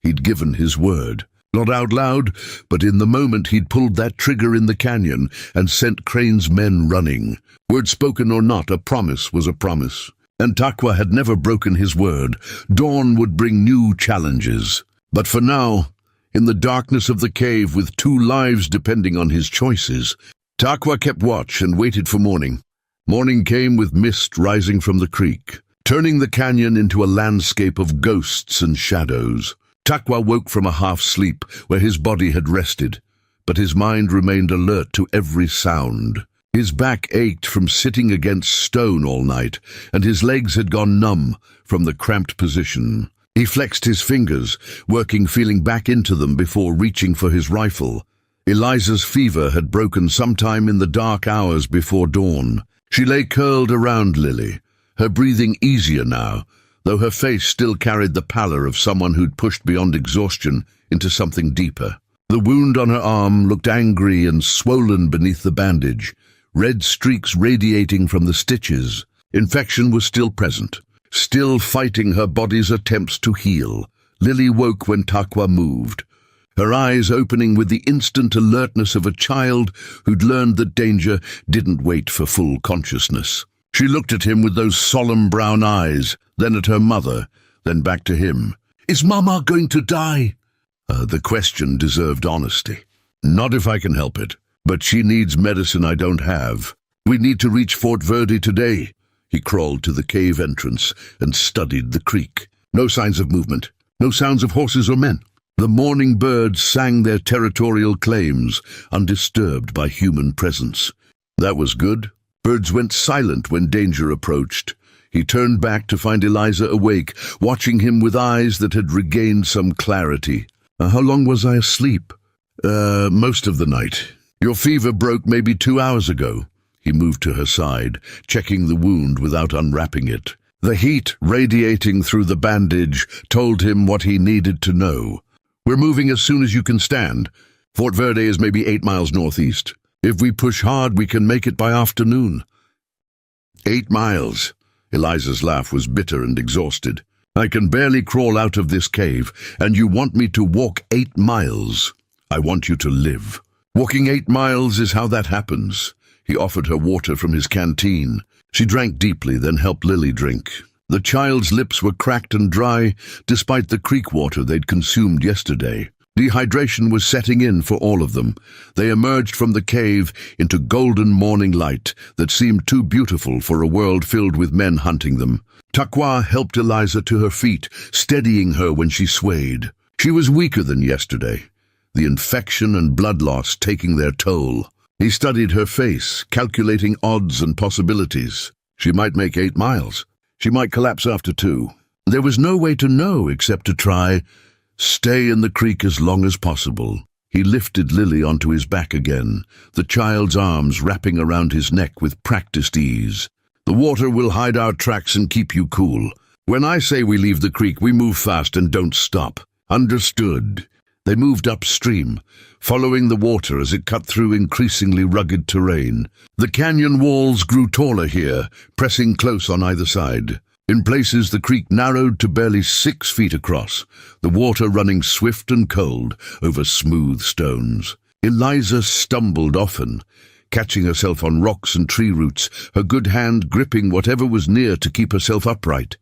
He'd given his word. Not out loud, but in the moment he'd pulled that trigger in the canyon and sent Crane's men running. Word spoken or not, a promise was a promise. And Takwa had never broken his word. Dawn would bring new challenges. But for now, in the darkness of the cave with 2 lives depending on his choices, Takwa kept watch and waited for morning. Morning came with mist rising from the creek, turning the canyon into a landscape of ghosts and shadows. Takwa woke from a half-sleep where his body had rested, but his mind remained alert to every sound. His back ached from sitting against stone all night, and his legs had gone numb from the cramped position. He flexed his fingers, working feeling back into them before reaching for his rifle. Eliza's fever had broken sometime in the dark hours before dawn. She lay curled around Lily, her breathing easier now, though her face still carried the pallor of someone who'd pushed beyond exhaustion into something deeper. The wound on her arm looked angry and swollen beneath the bandage, red streaks radiating from the stitches. Infection was still present, still fighting her body's attempts to heal. Lily woke when Takwa moved, her eyes opening with the instant alertness of a child who'd learned that danger didn't wait for full consciousness. She looked at him with those solemn brown eyes, then at her mother, then back to him. "Is Mama going to die?" The question deserved honesty. "Not if I can help it, but she needs medicine I don't have. We need to reach Fort Verde today." He crawled to the cave entrance and studied the creek. No signs of movement, no sounds of horses or men. The morning birds sang their territorial claims, undisturbed by human presence. That was good. Birds went silent when danger approached. He turned back to find Eliza awake, watching him with eyes that had regained some clarity. How long was I asleep?" Most of the night. Your fever broke maybe 2 hours ago." He moved to her side, checking the wound without unwrapping it. The heat radiating through the bandage told him what he needed to know. "We're moving as soon as you can stand. Fort Verde is maybe 8 miles northeast. If we push hard, we can make it by afternoon." 8 miles. Eliza's laugh was bitter and exhausted. "I can barely crawl out of this cave, and you want me to walk 8 miles. I want you to live. Walking 8 miles is how that happens." He offered her water from his canteen. She drank deeply, then helped Lily drink. The child's lips were cracked and dry, despite the creek water they'd consumed yesterday. Dehydration was setting in for all of them. They emerged from the cave into golden morning light that seemed too beautiful for a world filled with men hunting them. Takwa helped Eliza to her feet, steadying her when she swayed. She was weaker than yesterday, the infection and blood loss taking their toll. He studied her face, calculating odds and possibilities. She might make 8 miles. She might collapse after 2. There was no way to know except to try. Stay in the creek as long as possible. He lifted Lily onto his back again, the child's arms wrapping around his neck with practiced ease. "The water will hide our tracks and keep you cool. When I say we leave the creek, we move fast and don't stop." "Understood." They moved upstream, following the water as it cut through increasingly rugged terrain. The canyon walls grew taller here, pressing close on either side. In places, the creek narrowed to barely 6 feet across, the water running swift and cold over smooth stones. Eliza stumbled often, catching herself on rocks and tree roots, her good hand gripping whatever was near to keep herself upright.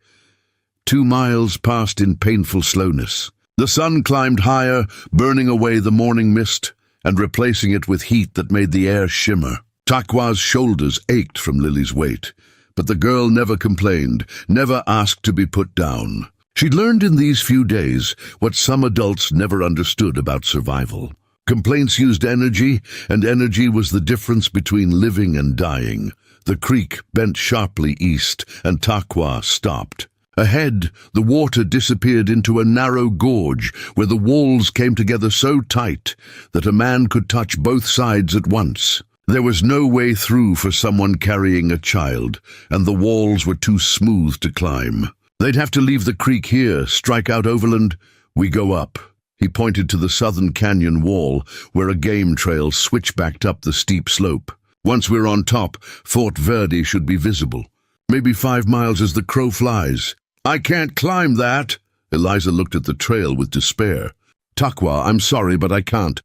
2 miles passed in painful slowness. The sun climbed higher, burning away the morning mist and replacing it with heat that made the air shimmer. Takwa's shoulders ached from Lily's weight, but the girl never complained, never asked to be put down. She'd learned in these few days what some adults never understood about survival. Complaints used energy, and energy was the difference between living and dying. The creek bent sharply east, and Takwa stopped. Ahead, the water disappeared into a narrow gorge where the walls came together so tight that a man could touch both sides at once. There was no way through for someone carrying a child, and the walls were too smooth to climb. They'd have to leave the creek here, strike out overland. "We go up." He pointed to the southern canyon wall, where a game trail switchbacked up the steep slope. "Once we're on top, Fort Verde should be visible. Maybe 5 miles as the crow flies." "I can't climb that." Eliza looked at the trail with despair. "Takwa, I'm sorry, but I can't."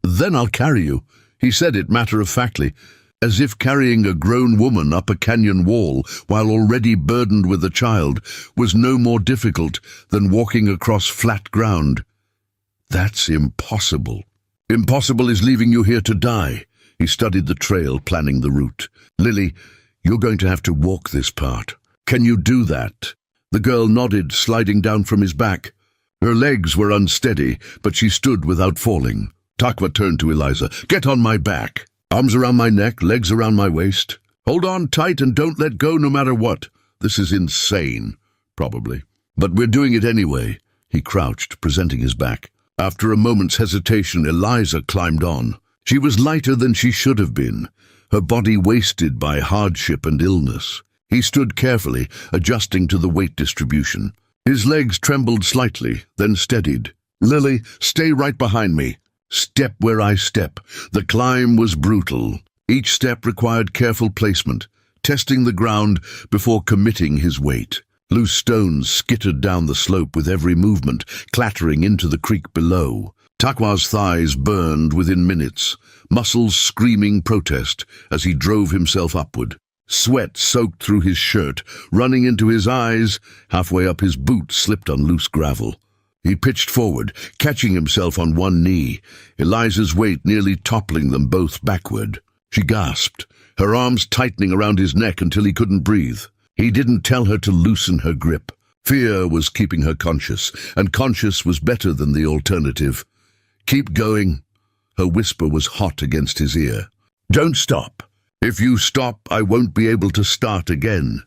"Then I'll carry you." He said it matter-of-factly, as if carrying a grown woman up a canyon wall while already burdened with a child was no more difficult than walking across flat ground. "That's impossible." "Impossible is leaving you here to die." He studied the trail, planning the route. "Lily, you're going to have to walk this part. Can you do that?" The girl nodded, sliding down from his back. Her legs were unsteady, but she stood without falling. Takwa turned to Eliza. "Get on my back. Arms around my neck, legs around my waist. Hold on tight and don't let go no matter what." "This is insane." "Probably. But we're doing it anyway. He crouched, presenting his back. After a moment's hesitation, Eliza climbed on. She was lighter than she should have been, her body wasted by hardship and illness. He stood carefully, adjusting to the weight distribution. His legs trembled slightly, then steadied. "Lily, stay right behind me. Step where I step." The climb was brutal. Each step required careful placement, testing the ground before committing his weight. Loose stones skittered down the slope with every movement, clattering into the creek below. Takwa's thighs burned within minutes, muscles screaming protest as he drove himself upward. Sweat soaked through his shirt, running into his eyes. Halfway up, his boot slipped on loose gravel. He pitched forward, catching himself on one knee, Eliza's weight nearly toppling them both backward. She gasped, her arms tightening around his neck until he couldn't breathe. He didn't tell her to loosen her grip. Fear was keeping her conscious, and conscious was better than the alternative. "Keep going." Her whisper was hot against his ear. "Don't stop. If you stop, I won't be able to start again."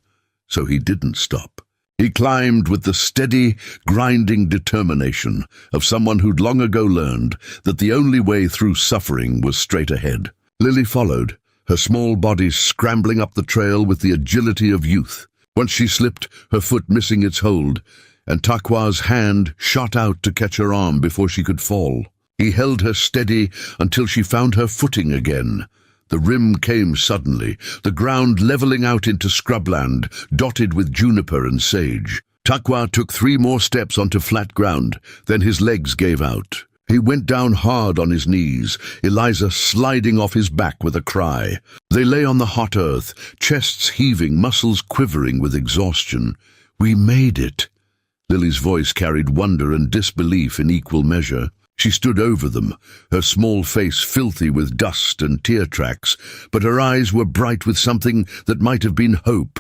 So he didn't stop. He climbed with the steady, grinding determination of someone who'd long ago learned that the only way through suffering was straight ahead. Lily followed, her small body scrambling up the trail with the agility of youth. Once she slipped, her foot missing its hold, and Takwa's hand shot out to catch her arm before she could fall. He held her steady until she found her footing again. The rim came suddenly, the ground leveling out into scrubland, dotted with juniper and sage. Takwa took 3 more steps onto flat ground, then his legs gave out. He went down hard on his knees, Eliza sliding off his back with a cry. They lay on the hot earth, chests heaving, muscles quivering with exhaustion. "We made it." Lily's voice carried wonder and disbelief in equal measure. She stood over them, her small face filthy with dust and tear tracks, but her eyes were bright with something that might have been hope.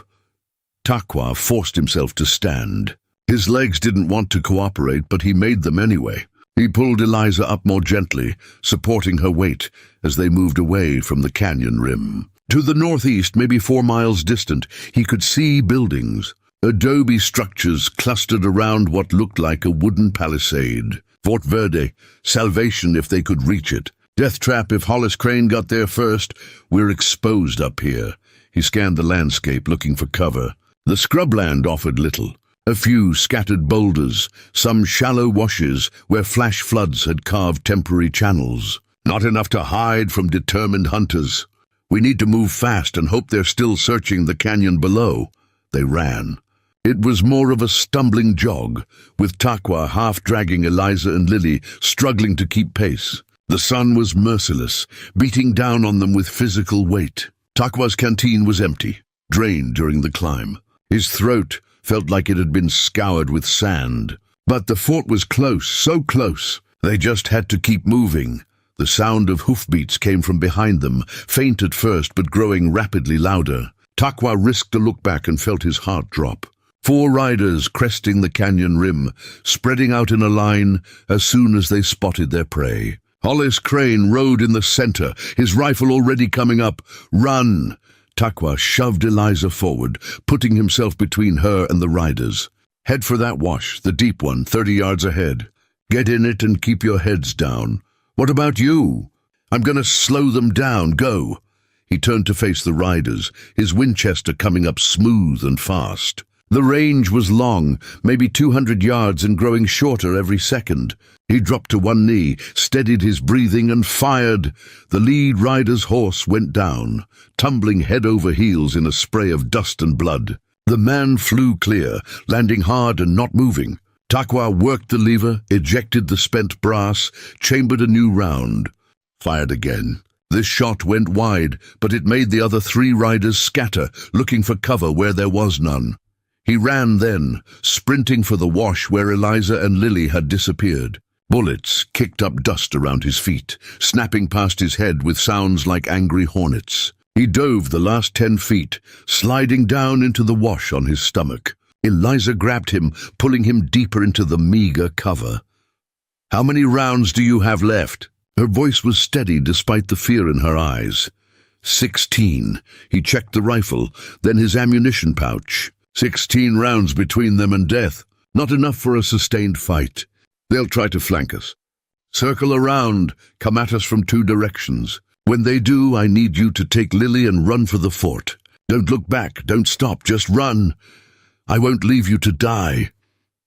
Takwa forced himself to stand. His legs didn't want to cooperate, but he made them anyway. He pulled Eliza up more gently, supporting her weight as they moved away from the canyon rim. To the northeast, maybe 4 miles distant, he could see buildings. Adobe structures clustered around what looked like a wooden palisade. Fort Verde, salvation if they could reach it. Death trap if Hollis Crane got there first. We're exposed up here. He scanned the landscape, looking for cover. The scrubland offered little. A few scattered boulders, some shallow washes where flash floods had carved temporary channels. Not enough to hide from determined hunters. "We need to move fast and hope they're still searching the canyon below." They ran. It was more of a stumbling jog, with Takwa half dragging Eliza and Lily, struggling to keep pace. The sun was merciless, beating down on them with physical weight. Takwa's canteen was empty, drained during the climb. His throat felt like it had been scoured with sand. But the fort was close, so close. They just had to keep moving. The sound of hoofbeats came from behind them, faint at first but growing rapidly louder. Takwa risked a look back and felt his heart drop. 4 riders cresting the canyon rim, spreading out in a line as soon as they spotted their prey. Hollis Crane rode in the center, his rifle already coming up. "Run!" Takwa shoved Eliza forward, putting himself between her and the riders. "Head for that wash, the deep one, 30 yards ahead. Get in it and keep your heads down." "What about you?" "I'm going to slow them down. Go." He turned to face the riders, his Winchester coming up smooth and fast. The range was long, maybe 200 yards and growing shorter every second. He dropped to one knee, steadied his breathing and fired. The lead rider's horse went down, tumbling head over heels in a spray of dust and blood. The man flew clear, landing hard and not moving. Takwa worked the lever, ejected the spent brass, chambered a new round. Fired again. This shot went wide, but it made the other 3 riders scatter, looking for cover where there was none. He ran then, sprinting for the wash where Eliza and Lily had disappeared. Bullets kicked up dust around his feet, snapping past his head with sounds like angry hornets. He dove the last 10 feet, sliding down into the wash on his stomach. Eliza grabbed him, pulling him deeper into the meager cover. "How many rounds do you have left?" Her voice was steady despite the fear in her eyes. 16. He checked the rifle, then his ammunition pouch. 16 rounds between them and death. Not enough for a sustained fight. They'll try to flank us. Circle around, come at us from 2 directions. When they do, I need you to take Lily and run for the fort. Don't look back, don't stop, just run. I won't leave you to die.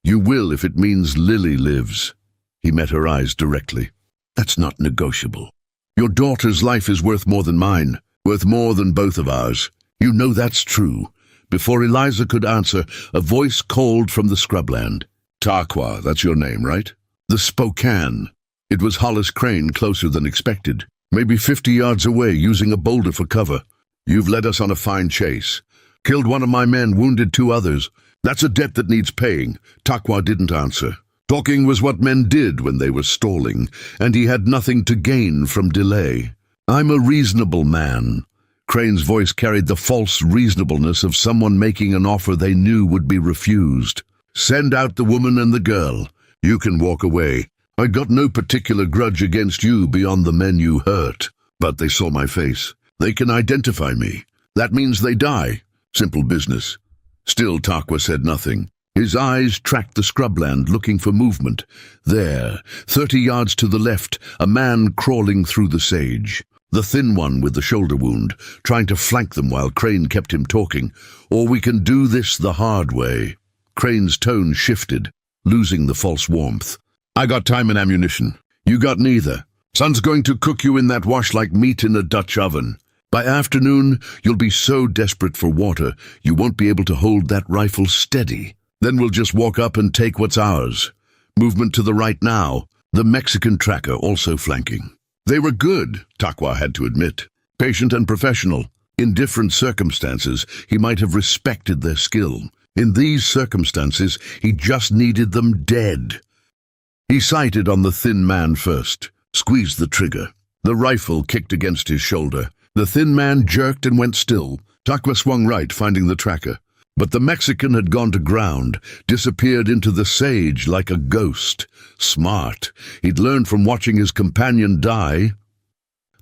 You will if it means Lily lives. He met her eyes directly. That's not negotiable. Your daughter's life is worth more than mine, worth more than both of ours. You know that's true. Before Eliza could answer, a voice called from the scrubland. Tarqua, that's your name, right? The Spokane. It was Hollis Crane, closer than expected. Maybe 50 yards away, using a boulder for cover. You've led us on a fine chase. Killed one of my men, wounded 2 others. That's a debt that needs paying. Tarqua didn't answer. Talking was what men did when they were stalling, and he had nothing to gain from delay. I'm a reasonable man. Crane's voice carried the false reasonableness of someone making an offer they knew would be refused. Send out the woman and the girl. You can walk away. I got no particular grudge against you beyond the men you hurt. But they saw my face. They can identify me. That means they die. Simple business. Still, Tarqua said nothing. His eyes tracked the scrubland, looking for movement. There, 30 yards to the left, a man crawling through the sage. The thin one with the shoulder wound, trying to flank them while Crane kept him talking. Or we can do this the hard way. Crane's tone shifted, losing the false warmth. I got time and ammunition. You got neither. Sun's going to cook you in that wash like meat in a Dutch oven. By afternoon, you'll be so desperate for water, you won't be able to hold that rifle steady. Then we'll just walk up and take what's ours. Movement to the right now. The Mexican tracker also flanking. They were good, Tarqua had to admit. Patient and professional. In different circumstances, he might have respected their skill. In these circumstances, he just needed them dead. He sighted on the thin man first, squeezed the trigger. The rifle kicked against his shoulder. The thin man jerked and went still. Tarqua swung right, finding the tracker. But the Mexican had gone to ground, disappeared into the sage like a ghost. Smart. He'd learned from watching his companion die.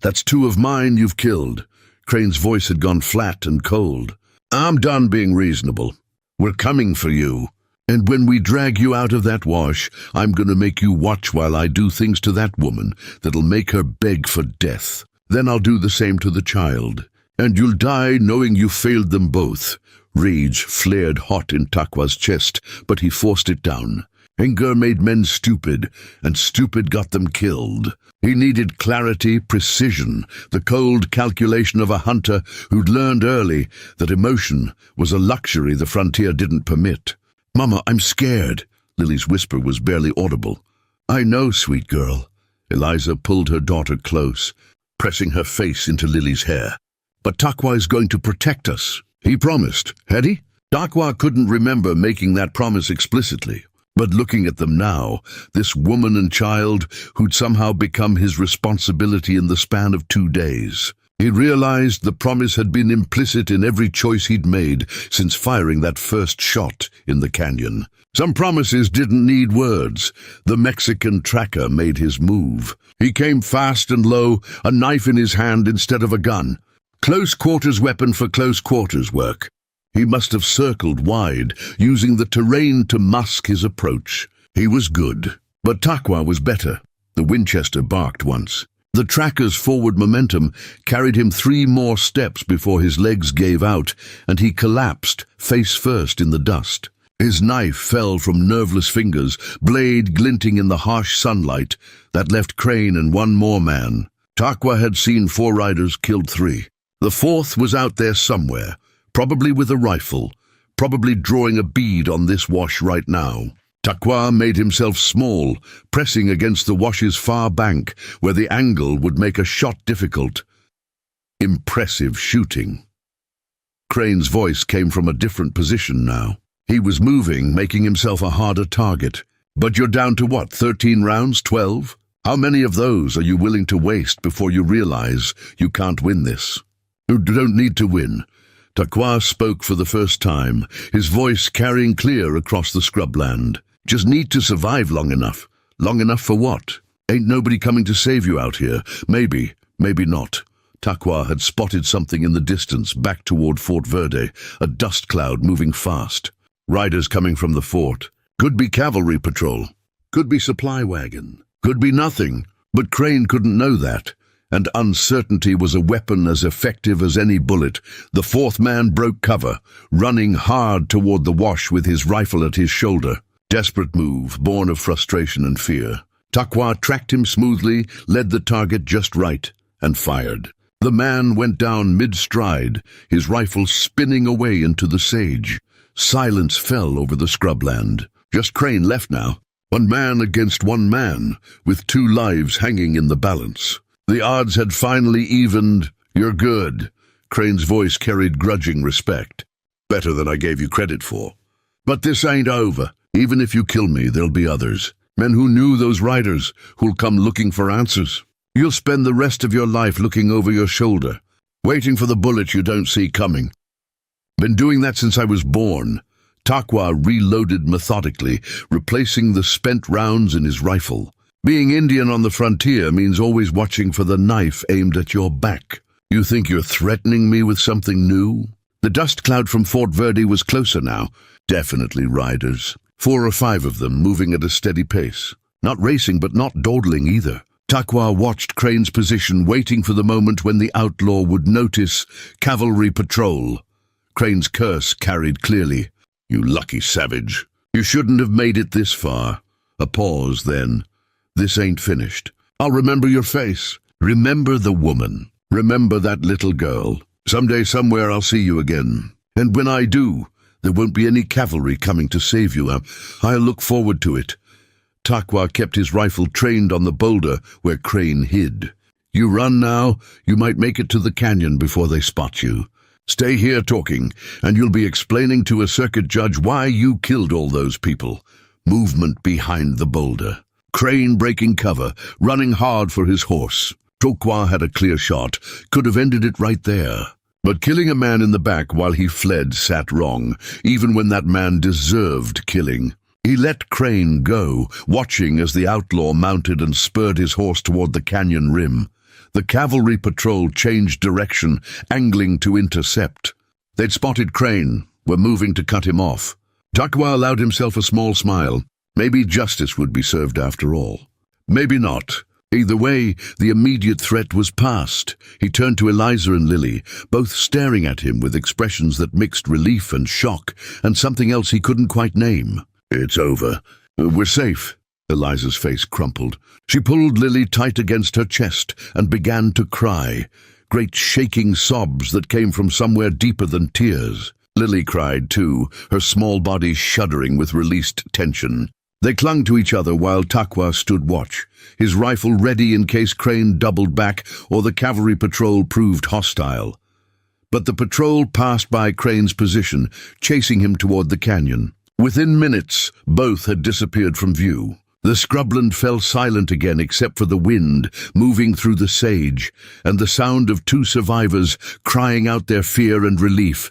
That's 2 of mine you've killed. Crane's voice had gone flat and cold. I'm done being reasonable. We're coming for you. And when we drag you out of that wash, I'm going to make you watch while I do things to that woman that'll make her beg for death. Then I'll do the same to the child. And you'll die knowing you failed them both. Rage flared hot in Tarqua's chest, but he forced it down. Anger made men stupid, and stupid got them killed. He needed clarity, precision, the cold calculation of a hunter who'd learned early that emotion was a luxury the frontier didn't permit. "Mama, I'm scared." Lily's whisper was barely audible. "I know, sweet girl." Eliza pulled her daughter close, pressing her face into Lily's hair. "But Tarqua is going to protect us." He promised, had he? Tarqua couldn't remember making that promise explicitly. But looking at them now, this woman and child who'd somehow become his responsibility in the span of 2 days, he realized the promise had been implicit in every choice he'd made since firing that first shot in the canyon. Some promises didn't need words. The Mexican tracker made his move. He came fast and low, a knife in his hand instead of a gun. Close quarters weapon for close quarters work. He must have circled wide, using the terrain to mask his approach. He was good, but Tarqua was better. The Winchester barked once. The tracker's forward momentum carried him 3 more steps before his legs gave out, and he collapsed, face first in the dust. His knife fell from nerveless fingers, blade glinting in the harsh sunlight that left Crane and 1 more man. Tarqua had seen 4 riders, killed 3. The 4th was out there somewhere, probably with a rifle, probably drawing a bead on this wash right now. Tarqua made himself small, pressing against the wash's far bank, where the angle would make a shot difficult. Impressive shooting. Crane's voice came from a different position now. He was moving, making himself a harder target. But you're down to what, 13 rounds, 12? How many of those are you willing to waste before you realize you can't win this? You don't need to win. Tarqua spoke for the first time, his voice carrying clear across the scrubland. Just need to survive long enough. Long enough for what? Ain't nobody coming to save you out here. Maybe, maybe not. Tarqua had spotted something in the distance, back toward Fort Verde, a dust cloud moving fast. Riders coming from the fort. Could be cavalry patrol. Could be supply wagon. Could be nothing. But Crane couldn't know that. And uncertainty was a weapon as effective as any bullet. The fourth man broke cover, running hard toward the wash with his rifle at his shoulder. Desperate move, born of frustration and fear. Takwa tracked him smoothly, led the target just right, and fired. The man went down mid-stride, his rifle spinning away into the sage. Silence fell over the scrubland. Just Crane left now. One man against one man, with two lives hanging in the balance. The odds had finally evened. You're good. Crane's voice carried grudging respect. Better than I gave you credit for. But this ain't over. Even if you kill me, there'll be others. Men who knew those riders, who'll come looking for answers. You'll spend the rest of your life looking over your shoulder, waiting for the bullet you don't see coming. Been doing that since I was born. Takwa reloaded methodically, replacing the spent rounds in his rifle. Being Indian on the frontier means always watching for the knife aimed at your back. You think you're threatening me with something new? The dust cloud from Fort Verde was closer now. Definitely riders. 4 or 5 of them, moving at a steady pace. Not racing, but not dawdling either. Takwa watched Crane's position, waiting for the moment when the outlaw would notice cavalry patrol. Crane's curse carried clearly. You lucky savage. You shouldn't have made it this far. A pause, then. This ain't finished. I'll remember your face. Remember the woman. Remember that little girl. Someday, somewhere, I'll see you again. And when I do, there won't be any cavalry coming to save you. I'll look forward to it. Takwa kept his rifle trained on the boulder where Crane hid. You run now, you might make it to the canyon before they spot you. Stay here talking, and you'll be explaining to a circuit judge why you killed all those people. Movement behind the boulder. Crane breaking cover, running hard for his horse. Takwa had a clear shot, could have ended it right there. But killing a man in the back while he fled sat wrong, even when that man deserved killing. He let Crane go, watching as the outlaw mounted and spurred his horse toward the canyon rim. The cavalry patrol changed direction, angling to intercept. They'd spotted Crane, were moving to cut him off. Takwa allowed himself a small smile. Maybe justice would be served after all. Maybe not. Either way, the immediate threat was past. He turned to Eliza and Lily, both staring at him with expressions that mixed relief and shock, and something else he couldn't quite name. It's over. We're safe. Eliza's face crumpled. She pulled Lily tight against her chest and began to cry, great shaking sobs that came from somewhere deeper than tears. Lily cried too, her small body shuddering with released tension. They clung to each other while Takwa stood watch, his rifle ready in case Crane doubled back or the cavalry patrol proved hostile. But the patrol passed by Crane's position, chasing him toward the canyon. Within minutes, both had disappeared from view. The scrubland fell silent again except for the wind moving through the sage and the sound of 2 survivors crying out their fear and relief.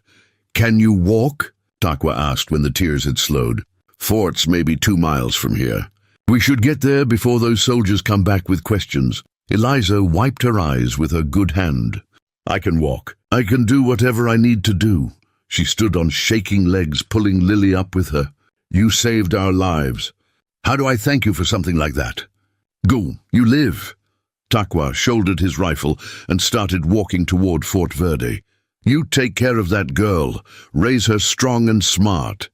"Can you walk?" Takwa asked when the tears had slowed. "Fort's maybe 2 miles from here. We should get there before those soldiers come back with questions." Eliza wiped her eyes with her good hand. "I can walk. I can do whatever I need to do." She stood on shaking legs, pulling Lily up with her. "You saved our lives. How do I thank you for something like that?" "Go, you live." Takwa shouldered his rifle and started walking toward Fort Verde. "You take care of that girl. Raise her strong and smart."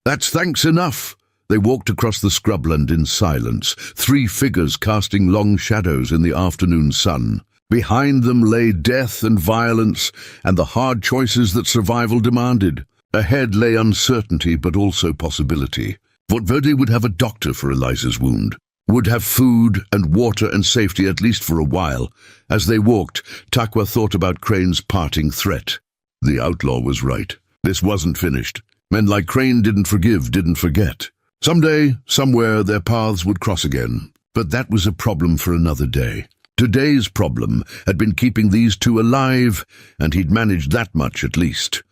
"That's thanks enough." They walked across the scrubland in silence, 3 figures casting long shadows in the afternoon sun. Behind them lay death and violence and the hard choices that survival demanded. Ahead lay uncertainty but also possibility. Fort Verde would have a doctor for Eliza's wound, would have food and water and safety at least for a while. As they walked, Takwa thought about Crane's parting threat. The outlaw was right. This wasn't finished. Men like Crane didn't forgive, didn't forget. Someday, somewhere, their paths would cross again. But that was a problem for another day. Today's problem had been keeping these 2 alive, and he'd managed that much at least.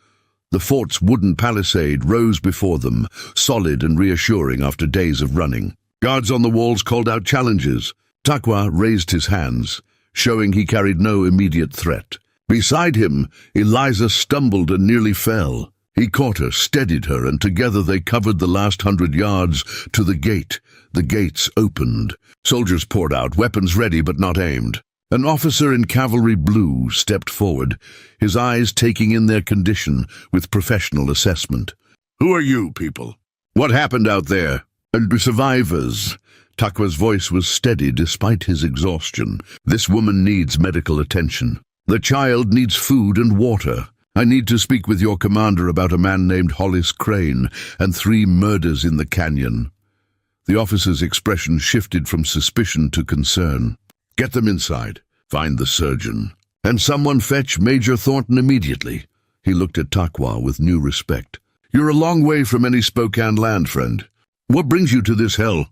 The fort's wooden palisade rose before them, solid and reassuring after days of running. Guards on the walls called out challenges. Takwa raised his hands, showing he carried no immediate threat. Beside him, Eliza stumbled and nearly fell. He caught her, steadied her, and together they covered the last 100 yards to the gate. The gates opened. Soldiers poured out, weapons ready but not aimed. An officer in cavalry blue stepped forward, his eyes taking in their condition with professional assessment. "Who are you people? What happened out there?" "And survivors." Takwa's voice was steady despite his exhaustion. "This woman needs medical attention. The child needs food and water. I need to speak with your commander about a man named Hollis Crane and 3 murders in the canyon." The officer's expression shifted from suspicion to concern. "Get them inside. Find the surgeon. And someone fetch Major Thornton immediately." He looked at Takwa with new respect. "You're a long way from any Spokane land, friend. What brings you to this hell?"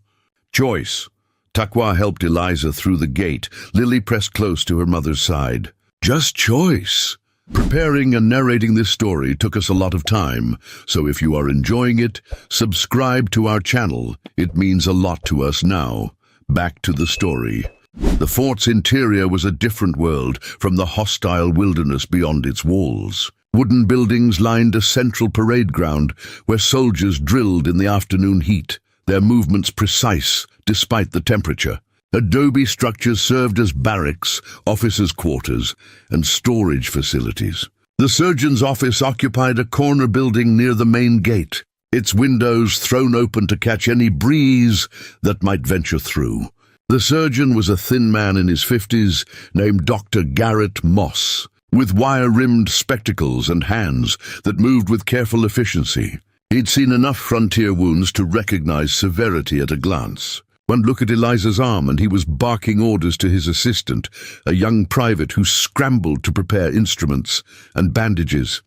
"Choice." Takwa helped Eliza through the gate. Lily pressed close to her mother's side. "Just choice." Preparing and narrating this story took us a lot of time, so if you are enjoying it, subscribe to our channel. It means a lot to us now. Back to the story. The fort's interior was a different world from the hostile wilderness beyond its walls. Wooden buildings lined a central parade ground where soldiers drilled in the afternoon heat, their movements precise despite the temperature. Adobe structures served as barracks, officers' quarters, and storage facilities. The surgeon's office occupied a corner building near the main gate, its windows thrown open to catch any breeze that might venture through. The surgeon was a thin man in his 50s named Dr. Garrett Moss, with wire-rimmed spectacles and hands that moved with careful efficiency. He'd seen enough frontier wounds to recognize severity at a glance. One look at Eliza's arm and he was barking orders to his assistant, a young private who scrambled to prepare instruments and bandages.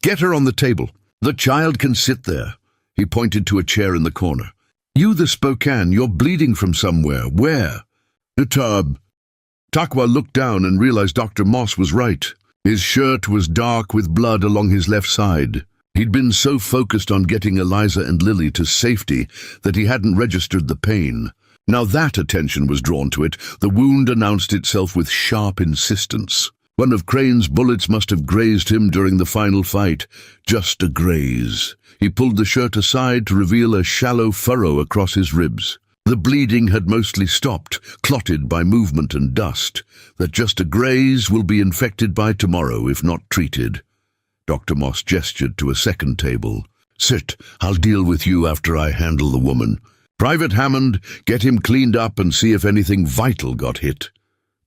"Get her on the table. The child can sit there." He pointed to a chair in the corner. "You the Spokane, you're bleeding from somewhere. Where?" "The tub." Takwa looked down and realized Dr. Moss was right. His shirt was dark with blood along his left side. He'd been so focused on getting Eliza and Lily to safety that he hadn't registered the pain. Now that attention was drawn to it, the wound announced itself with sharp insistence. One of Crane's bullets must have grazed him during the final fight. Just a graze. He pulled the shirt aside to reveal a shallow furrow across his ribs. The bleeding had mostly stopped, clotted by movement and dust. That just a graze will be infected by tomorrow if not treated. Dr. Moss gestured to a second table. "Sit, I'll deal with you after I handle the woman. Private Hammond, get him cleaned up and see if anything vital got hit."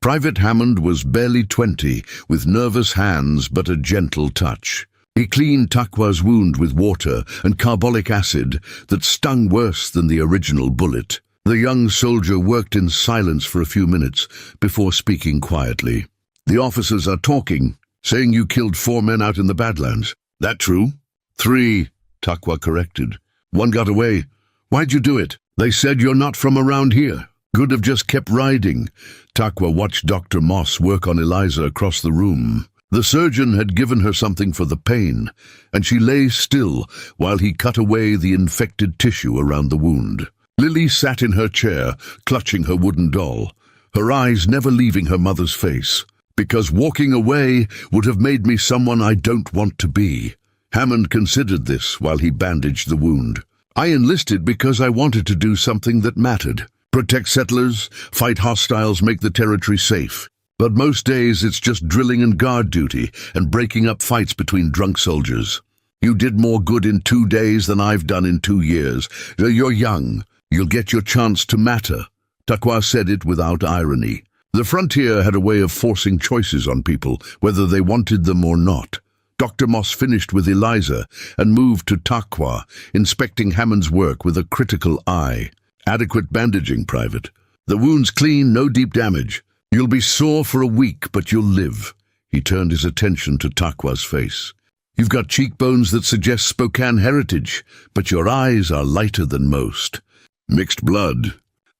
Private Hammond was barely 20, with nervous hands but a gentle touch. He cleaned Takwa's wound with water and carbolic acid that stung worse than the original bullet. The young soldier worked in silence for a few minutes before speaking quietly. "The officers are talking, saying you killed 4 men out in the Badlands. That true?" 3, Takwa corrected. "One got away. Why'd you do it?" "They said you're not from around here. Could have just kept riding." Takwa watched Dr. Moss work on Eliza across the room. The surgeon had given her something for the pain, and she lay still while he cut away the infected tissue around the wound. Lily sat in her chair, clutching her wooden doll, her eyes never leaving her mother's face. "Because walking away would have made me someone I don't want to be." Hammond considered this while he bandaged the wound. "I enlisted because I wanted to do something that mattered. Protect settlers, fight hostiles, make the territory safe. But most days it's just drilling and guard duty and breaking up fights between drunk soldiers. You did more good in 2 days than I've done in 2 years. You're young. You'll get your chance to matter." Takwa said it without irony. The frontier had a way of forcing choices on people, whether they wanted them or not. Dr. Moss finished with Eliza and moved to Takwa, inspecting Hammond's work with a critical eye. "Adequate bandaging, Private. The wound's clean, no deep damage. You'll be sore for a week, but you'll live." He turned his attention to Takwa's face. "You've got cheekbones that suggest Spokane heritage, but your eyes are lighter than most. Mixed blood.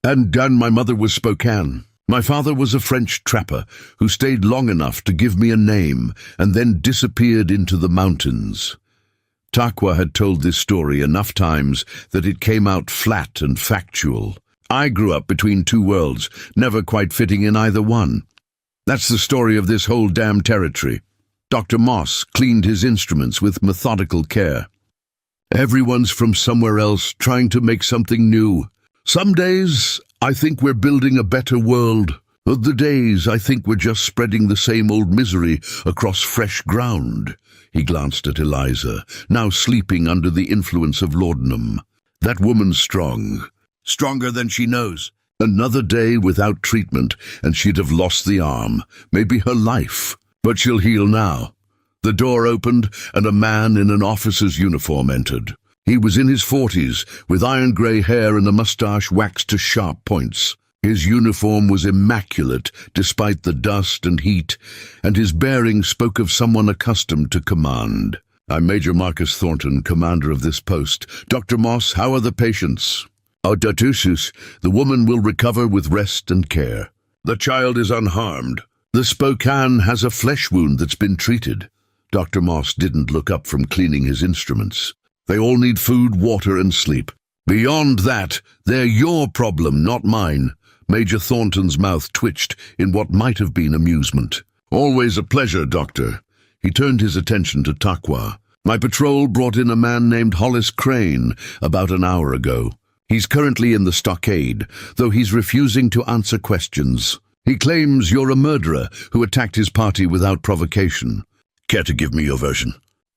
And my mother was Spokane. My father was a French trapper who stayed long enough to give me a name and then disappeared into the mountains." Takwa had told this story enough times that it came out flat and factual. "I grew up between 2 worlds, never quite fitting in either one. That's the story of this whole damn territory." Dr. Moss cleaned his instruments with methodical care. Everyone's from somewhere else, trying to make something new. Some days, I think we're building a better world. Other days, I think we're just spreading the same old misery across fresh ground. He glanced at Eliza, now sleeping under the influence of laudanum. That woman's strong. Stronger than she knows. Another day without treatment, and she'd have lost the arm, maybe her life. But she'll heal now. The door opened, and a man in an officer's uniform entered. He was in his 40s, with iron-grey hair and a mustache waxed to sharp points. His uniform was immaculate, despite the dust and heat, and his bearing spoke of someone accustomed to command. I'm Major Marcus Thornton, commander of this post. Dr. Moss, how are the patients? Datusus, the woman will recover with rest and care. The child is unharmed. The Spokane has a flesh wound that's been treated. Dr. Moss didn't look up from cleaning his instruments. They all need food, water, and sleep. Beyond that, they're your problem, not mine. Major Thornton's mouth twitched in what might have been amusement. Always a pleasure, Doctor. He turned his attention to Takwa. My patrol brought in a man named Hollis Crane about an hour ago. He's currently in the stockade, though he's refusing to answer questions. He claims you're a murderer who attacked his party without provocation. Care to give me your version?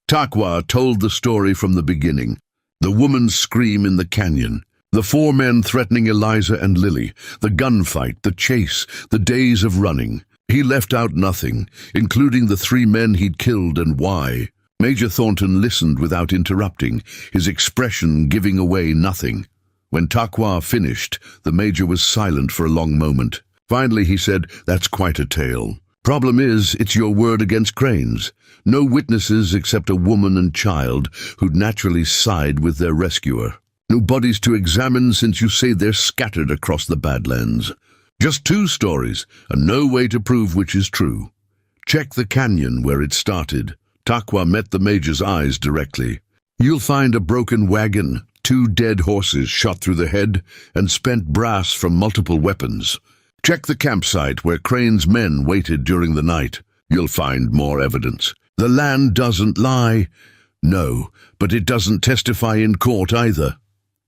Takwa told the story from the beginning. The woman's scream in the canyon. The 4 men threatening Eliza and Lily. The gunfight, the chase, the days of running. He left out nothing, including the 3 men he'd killed and why. Major Thornton listened without interrupting, his expression giving away nothing. When Takwa finished, the major was silent for a long moment. Finally he said, "That's quite a tale. Problem is, it's your word against Crane's. No witnesses except a woman and child who'd naturally side with their rescuer. No bodies to examine since you say they're scattered across the Badlands. Just 2 stories, and no way to prove which is true. Check the canyon where it started." Takwa met the major's eyes directly. "You'll find a broken wagon, 2 dead horses shot through the head, and spent brass from multiple weapons. Check the campsite where Crane's men waited during the night. You'll find more evidence. The land doesn't lie. No, but it doesn't testify in court either."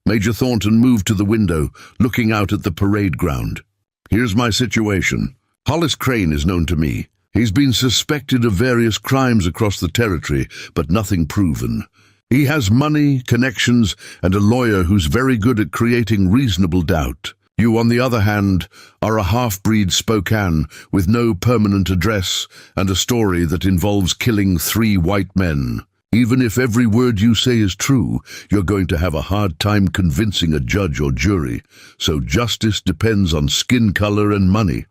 Major Thornton moved to the window, looking out at the parade ground. "Here's my situation. Hollis Crane is known to me. He's been suspected of various crimes across the territory, but nothing proven. He has money, connections, and a lawyer who's very good at creating reasonable doubt. You, on the other hand, are a half-breed Spokane with no permanent address and a story that involves killing 3 white men. Even if every word you say is true, you're going to have a hard time convincing a judge or jury, so justice depends on skin color and money."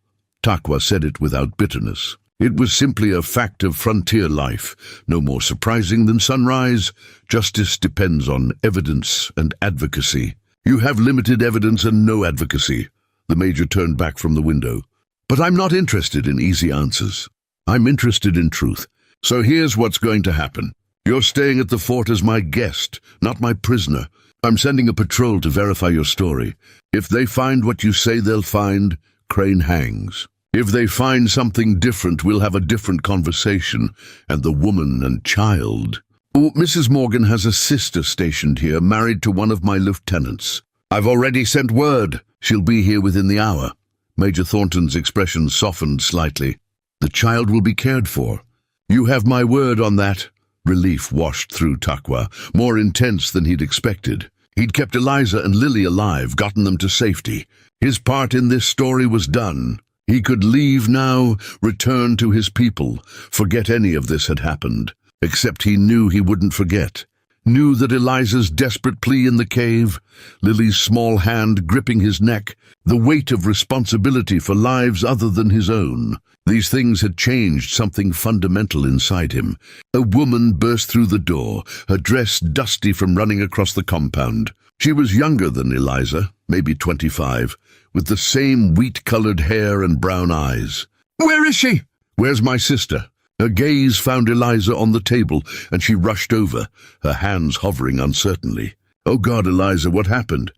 Takwa said it without bitterness. It was simply a fact of frontier life, no more surprising than sunrise. Justice depends on evidence and advocacy. You have limited evidence and no advocacy. The major turned back from the window. "But I'm not interested in easy answers. I'm interested in truth. So here's what's going to happen. You're staying at the fort as my guest, not my prisoner. I'm sending a patrol to verify your story. If they find what you say they'll find, Crane hangs. If they find something different, we'll have a different conversation, and the woman and child. Oh, Mrs. Morgan has a sister stationed here, married to one of my lieutenants. I've already sent word. She'll be here within the hour." Major Thornton's expression softened slightly. "The child will be cared for. You have my word on that." Relief washed through Takwa, more intense than he'd expected. He'd kept Eliza and Lily alive, gotten them to safety. His part in this story was done. He could leave now, return to his people, forget any of this had happened. Except he knew he wouldn't forget. Knew that Eliza's desperate plea in the cave, Lily's small hand gripping his neck, the weight of responsibility for lives other than his own. These things had changed something fundamental inside him. A woman burst through the door, her dress dusty from running across the compound. She was younger than Eliza, maybe 25, with the same wheat-colored hair and brown eyes. "Where is she?" "Where's my sister?" Her gaze found Eliza on the table, and she rushed over, her hands hovering uncertainly. "Oh God, Eliza, what happened?"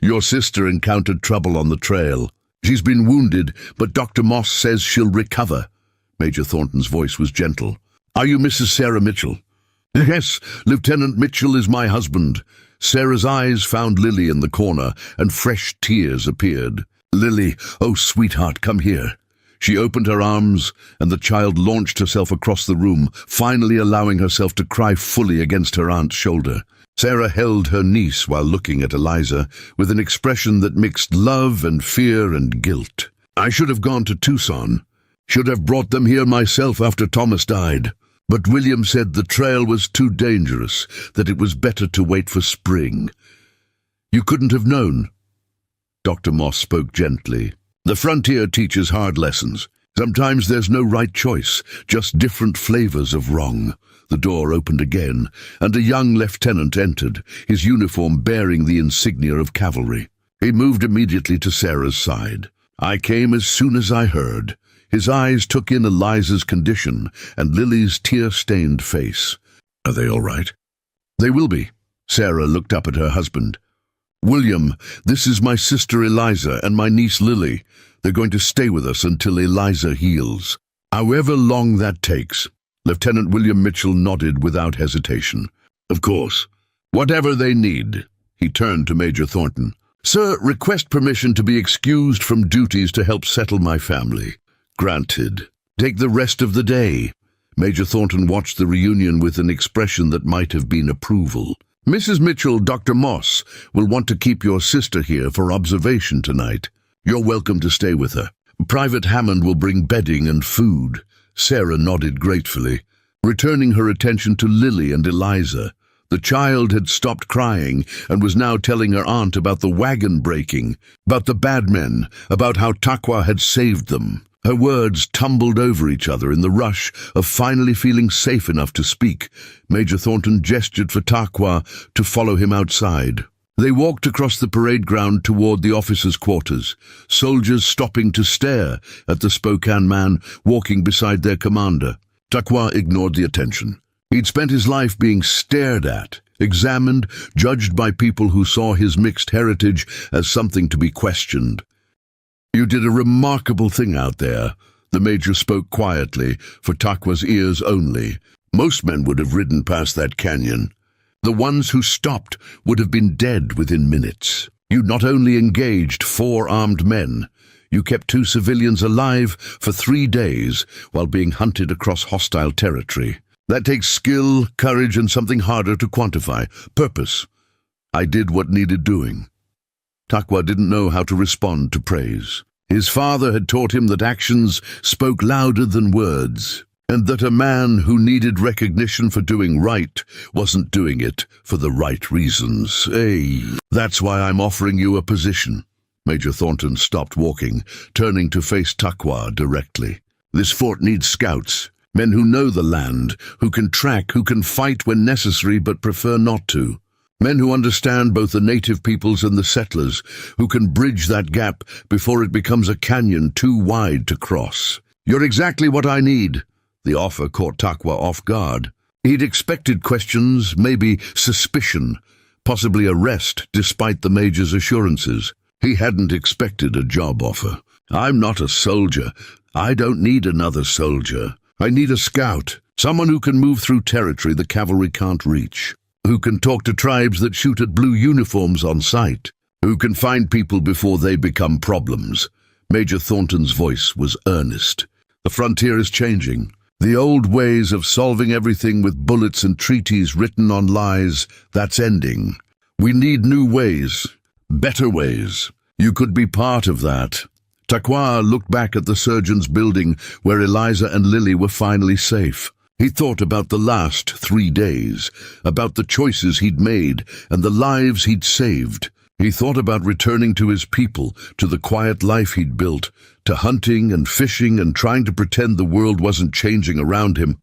"Your sister encountered trouble on the trail. She's been wounded, but Dr. Moss says she'll recover." Major Thornton's voice was gentle. "Are you Mrs. Sarah Mitchell?" "Yes, Lieutenant Mitchell is my husband." Sarah's eyes found Lily in the corner, and fresh tears appeared. "Lily, oh sweetheart, come here." She opened her arms, and the child launched herself across the room, finally allowing herself to cry fully against her aunt's shoulder. Sarah held her niece while looking at Eliza, with an expression that mixed love and fear and guilt. "I should have gone to Tucson. Should have brought them here myself after Thomas died. But William said the trail was too dangerous, that it was better to wait for spring. You couldn't have known." Dr. Moss spoke gently. "The frontier teaches hard lessons. Sometimes there's no right choice, just different flavors of wrong." The door opened again, and a young lieutenant entered, his uniform bearing the insignia of cavalry. He moved immediately to Sarah's side. "I came as soon as I heard." His eyes took in Eliza's condition and Lily's tear-stained face. "Are they all right?" "They will be." Sarah looked up at her husband. "William, this is my sister Eliza and my niece Lily. They're going to stay with us until Eliza heals. However long that takes." Lieutenant William Mitchell nodded without hesitation. "Of course. Whatever they need." He turned to Major Thornton. "Sir, request permission to be excused from duties to help settle my family." "Granted. Take the rest of the day." Major Thornton watched the reunion with an expression that might have been approval. "Mrs. Mitchell, Dr. Moss will want to keep your sister here for observation tonight. You're welcome to stay with her. Private Hammond will bring bedding and food." Sarah nodded gratefully, returning her attention to Lily and Eliza. The child had stopped crying and was now telling her aunt about the wagon breaking, about the bad men, about how Takwa had saved them. Her words tumbled over each other in the rush of finally feeling safe enough to speak. Major Thornton gestured for Takwa to follow him outside. They walked across the parade ground toward the officers' quarters, soldiers stopping to stare at the Spokane man walking beside their commander. Takwa ignored the attention. He'd spent his life being stared at, examined, judged by people who saw his mixed heritage as something to be questioned. "You did a remarkable thing out there," the major spoke quietly, for Takwa's ears only. "Most men would have ridden past that canyon. The ones who stopped would have been dead within minutes. You not only engaged 4 armed men, you kept 2 civilians alive for 3 days while being hunted across hostile territory. That takes skill, courage, and something harder to quantify: purpose. I did what needed doing." Takwa didn't know how to respond to praise. His father had taught him that actions spoke louder than words, and that a man who needed recognition for doing right wasn't doing it for the right reasons. "Hey, that's why I'm offering you a position." Major Thornton stopped walking, turning to face Takwa directly. "This fort needs scouts, men who know the land, who can track, who can fight when necessary but prefer not to. Men who understand both the native peoples and the settlers, who can bridge that gap before it becomes a canyon too wide to cross. You're exactly what I need." The offer caught Takwa off guard. He'd expected questions, maybe suspicion, possibly arrest, despite the major's assurances. He hadn't expected a job offer. "I'm not a soldier. I don't need another soldier. I need a scout, someone who can move through territory the cavalry can't reach, who can talk to tribes that shoot at blue uniforms on sight, who can find people before they become problems." Major Thornton's voice was earnest. "The frontier is changing. The old ways of solving everything with bullets and treaties written on lies, that's ending. We need new ways, better ways. You could be part of that." Takwa looked back at the surgeon's building where Eliza and Lily were finally safe. He thought about the last 3 days, about the choices he'd made and the lives he'd saved. He thought about returning to his people, to the quiet life he'd built, to hunting and fishing and trying to pretend the world wasn't changing around him.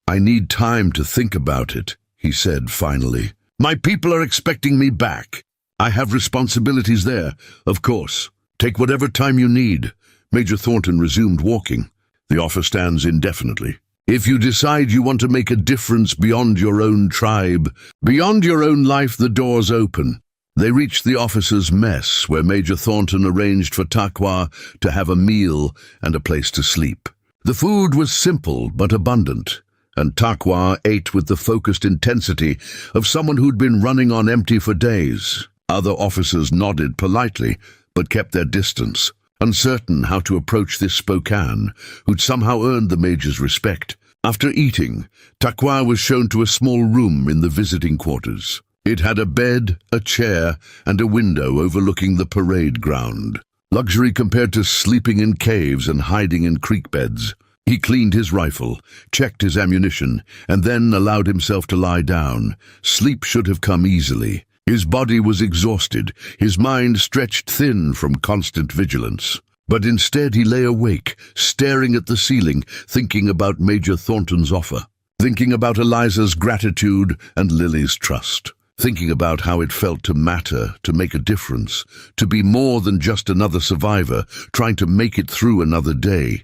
"I need time to think about it," he said finally. "My people are expecting me back. I have responsibilities there, of course. Take whatever time you need." Major Thornton resumed walking. "The offer stands indefinitely. If you decide you want to make a difference beyond your own tribe, beyond your own life, the door's open." They reached the officers' mess, where Major Thornton arranged for Takwa to have a meal and a place to sleep. The food was simple but abundant, and Takwa ate with the focused intensity of someone who'd been running on empty for days. Other officers nodded politely, but kept their distance, uncertain how to approach this Spokane, who'd somehow earned the major's respect. After eating, Takwa was shown to a small room in the visiting quarters. It had a bed, a chair, and a window overlooking the parade ground. Luxury compared to sleeping in caves and hiding in creek beds. He cleaned his rifle, checked his ammunition, and then allowed himself to lie down. Sleep should have come easily. His body was exhausted, his mind stretched thin from constant vigilance. But instead he lay awake, staring at the ceiling, thinking about Major Thornton's offer, thinking about Eliza's gratitude and Lily's trust, thinking about how it felt to matter, to make a difference, to be more than just another survivor, trying to make it through another day.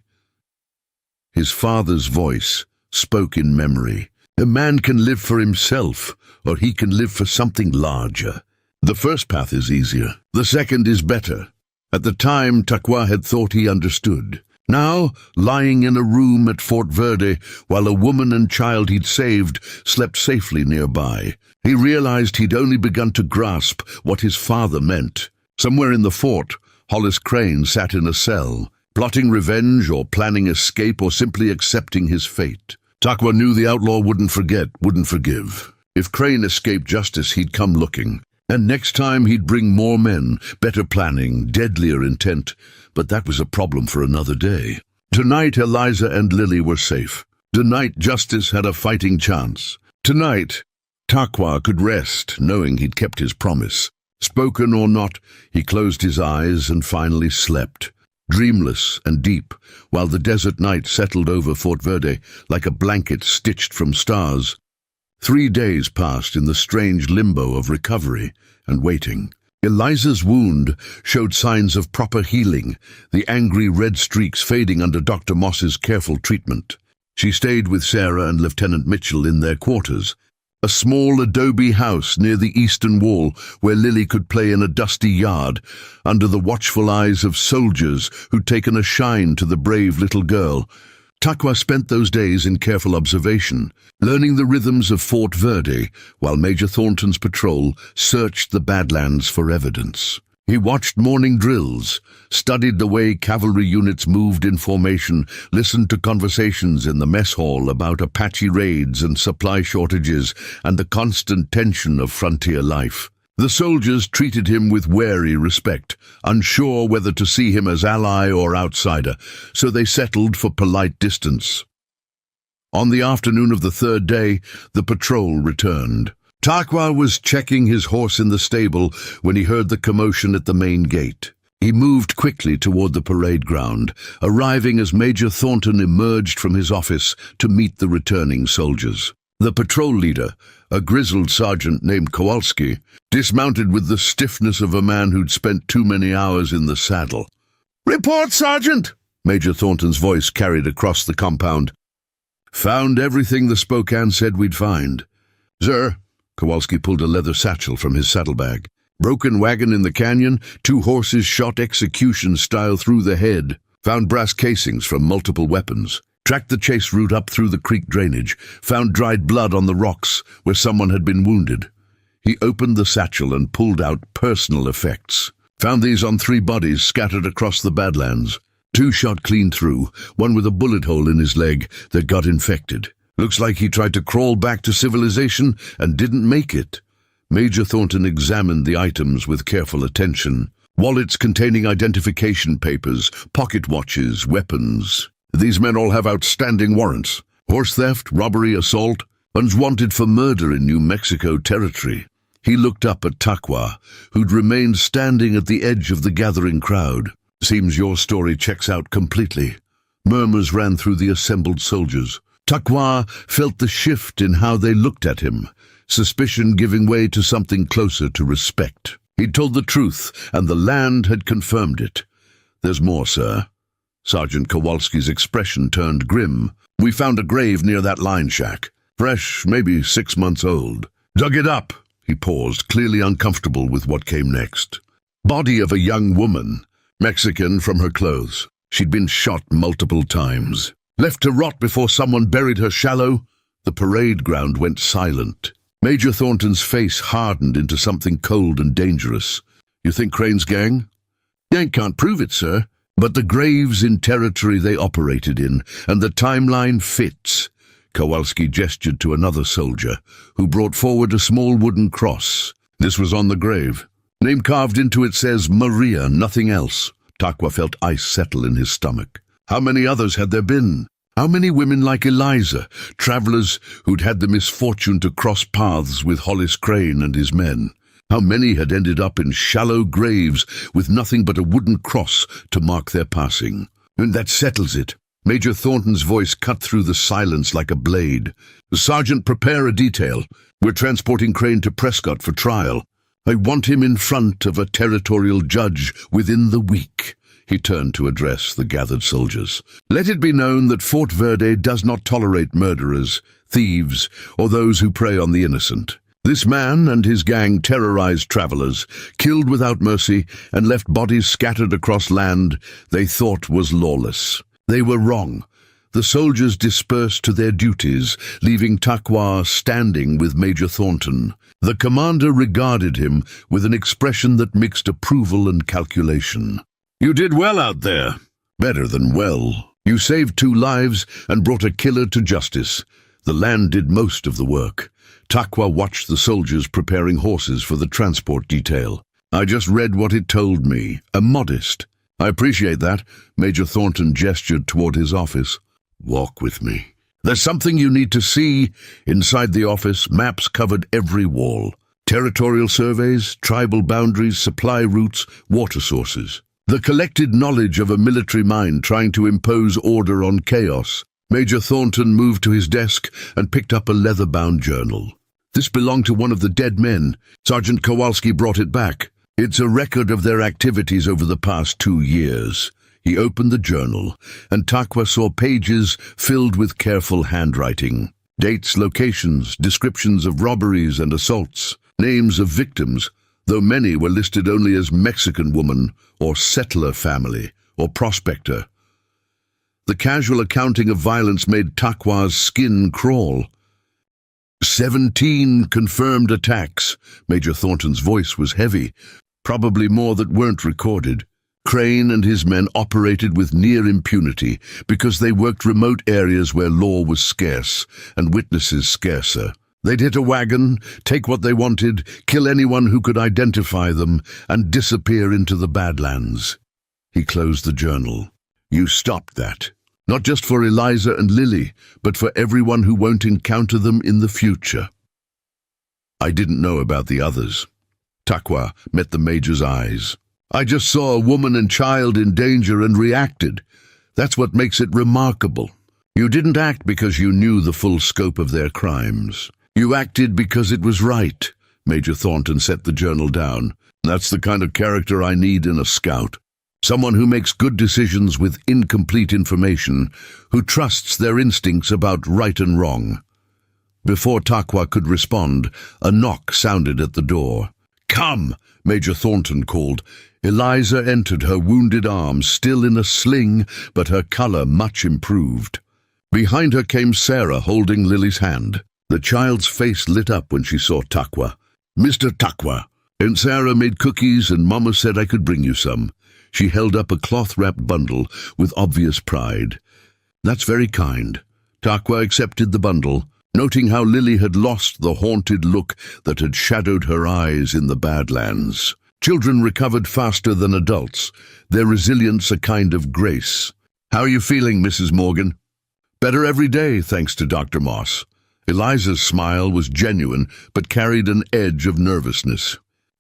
His father's voice spoke in memory. A man can live for himself, or he can live for something larger. The first path is easier. The second is better. At the time, Takwa had thought he understood. Now, lying in a room at Fort Verde, while a woman and child he'd saved slept safely nearby, he realized he'd only begun to grasp what his father meant. Somewhere in the fort, Hollis Crane sat in a cell, plotting revenge or planning escape or simply accepting his fate. Takwa knew the outlaw wouldn't forget, wouldn't forgive. If Crane escaped justice, he'd come looking. And next time he'd bring more men, better planning, deadlier intent. But that was a problem for another day. Tonight Eliza and Lily were safe. Tonight justice had a fighting chance. Tonight Takwa could rest, knowing he'd kept his promise. Spoken or not, he closed his eyes and finally slept, dreamless and deep, while the desert night settled over Fort Verde like a blanket stitched from stars. 3 days passed in the strange limbo of recovery and waiting. Eliza's wound showed signs of proper healing, the angry red streaks fading under Dr. Moss's careful treatment. She stayed with Sarah and Lieutenant Mitchell in their quarters, a small adobe house near the eastern wall where Lily could play in a dusty yard, under the watchful eyes of soldiers who'd taken a shine to the brave little girl. Takwa spent those days in careful observation, learning the rhythms of Fort Verde, while Major Thornton's patrol searched the Badlands for evidence. He watched morning drills, studied the way cavalry units moved in formation, listened to conversations in the mess hall about Apache raids and supply shortages and the constant tension of frontier life. The soldiers treated him with wary respect, unsure whether to see him as ally or outsider, so they settled for polite distance. On the afternoon of the third day, the patrol returned. Takwa was checking his horse in the stable when he heard the commotion at the main gate. He moved quickly toward the parade ground, arriving as Major Thornton emerged from his office to meet the returning soldiers. The patrol leader, a grizzled sergeant named Kowalski, dismounted with the stiffness of a man who'd spent too many hours in the saddle. "Report, Sergeant!" Major Thornton's voice carried across the compound. "Found everything the Spokane said we'd find." "Sir," Kowalski pulled a leather satchel from his saddlebag. "Broken wagon in the canyon, 2 horses shot execution style through the head. Found brass casings from multiple weapons. Tracked the chase route up through the creek drainage. Found dried blood on the rocks where someone had been wounded." He opened the satchel and pulled out personal effects. "Found these on 3 bodies scattered across the Badlands. 2 shot clean through, one with a bullet hole in his leg that got infected. Looks like he tried to crawl back to civilization and didn't make it." Major Thornton examined the items with careful attention. Wallets containing identification papers, pocket watches, weapons. "These men all have outstanding warrants. Horse theft, robbery, assault. One's wanted for murder in New Mexico territory." He looked up at Takwa, who'd remained standing at the edge of the gathering crowd. "Seems your story checks out completely." Murmurs ran through the assembled soldiers. Takwa felt the shift in how they looked at him, suspicion giving way to something closer to respect. He'd told the truth, and the land had confirmed it. "There's more, sir." Sergeant Kowalski's expression turned grim. "We found a grave near that line shack. Fresh, maybe 6 months old." "Dug it up." He paused, clearly uncomfortable with what came next. Body of a young woman, Mexican from her clothes. She'd been shot multiple times. Left to rot before someone buried her shallow? The parade ground went silent. Major Thornton's face hardened into something cold and dangerous. You think Crane's gang? Yank can't prove it, sir. But the graves in territory they operated in, and the timeline fits. Kowalski gestured to another soldier, who brought forward a small wooden cross. This was on the grave. Name carved into it says Maria, nothing else. Takwa felt ice settle in his stomach. How many others had there been? How many women like Eliza, travelers who'd had the misfortune to cross paths with Hollis Crane and his men? How many had ended up in shallow graves with nothing but a wooden cross to mark their passing? And that settles it. Major Thornton's voice cut through the silence like a blade. Sergeant, prepare a detail. We're transporting Crane to Prescott for trial. I want him in front of a territorial judge within the week. He turned to address the gathered soldiers. Let it be known that Fort Verde does not tolerate murderers, thieves, or those who prey on the innocent. This man and his gang terrorized travelers, killed without mercy, and left bodies scattered across land they thought was lawless. They were wrong. The soldiers dispersed to their duties, leaving Takwa standing with Major Thornton. The commander regarded him with an expression that mixed approval and calculation. You did well out there. Better than well. You saved 2 lives and brought a killer to justice. The land did most of the work. Takwa watched the soldiers preparing horses for the transport detail. I just read what it told me. A modest. I appreciate that. Major Thornton gestured toward his office. Walk with me. There's something you need to see. Inside the office, maps covered every wall. Territorial surveys, tribal boundaries, supply routes, water sources. The collected knowledge of a military mind trying to impose order on chaos. Major Thornton moved to his desk and picked up a leather-bound journal. This belonged to one of the dead men. Sergeant Kowalski brought it back. It's a record of their activities over the past 2 years. He opened the journal, and Takwa saw pages filled with careful handwriting. Dates, locations, descriptions of robberies and assaults, names of victims, though many were listed only as Mexican woman or settler family or prospector. The casual accounting of violence made Takwa's skin crawl. 17 confirmed attacks. Major Thornton's voice was heavy, probably more that weren't recorded. Crane and his men operated with near impunity because they worked remote areas where law was scarce and witnesses scarcer. They'd hit a wagon, take what they wanted, kill anyone who could identify them, and disappear into the Badlands. He closed the journal. You stopped that. Not just for Eliza and Lily, but for everyone who won't encounter them in the future. I didn't know about the others. Takwa met the Major's eyes. I just saw a woman and child in danger and reacted. That's what makes it remarkable. You didn't act because you knew the full scope of their crimes. You acted because it was right. Major Thornton set the journal down. That's the kind of character I need in a scout. Someone who makes good decisions with incomplete information, who trusts their instincts about right and wrong. Before Takwa could respond, a knock sounded at the door. Come, Major Thornton called. Eliza entered, her wounded arm still in a sling, but her color much improved. Behind her came Sarah, holding Lily's hand. The child's face lit up when she saw Takwa. Mr. Takwa. And Sarah made cookies, and Mama said I could bring you some. She held up a cloth-wrapped bundle with obvious pride. That's very kind. Takwa accepted the bundle, noting how Lily had lost the haunted look that had shadowed her eyes in the Badlands. Children recovered faster than adults, their resilience a kind of grace. How are you feeling, Mrs. Morgan? Better every day, thanks to Dr. Moss. Eliza's smile was genuine, but carried an edge of nervousness.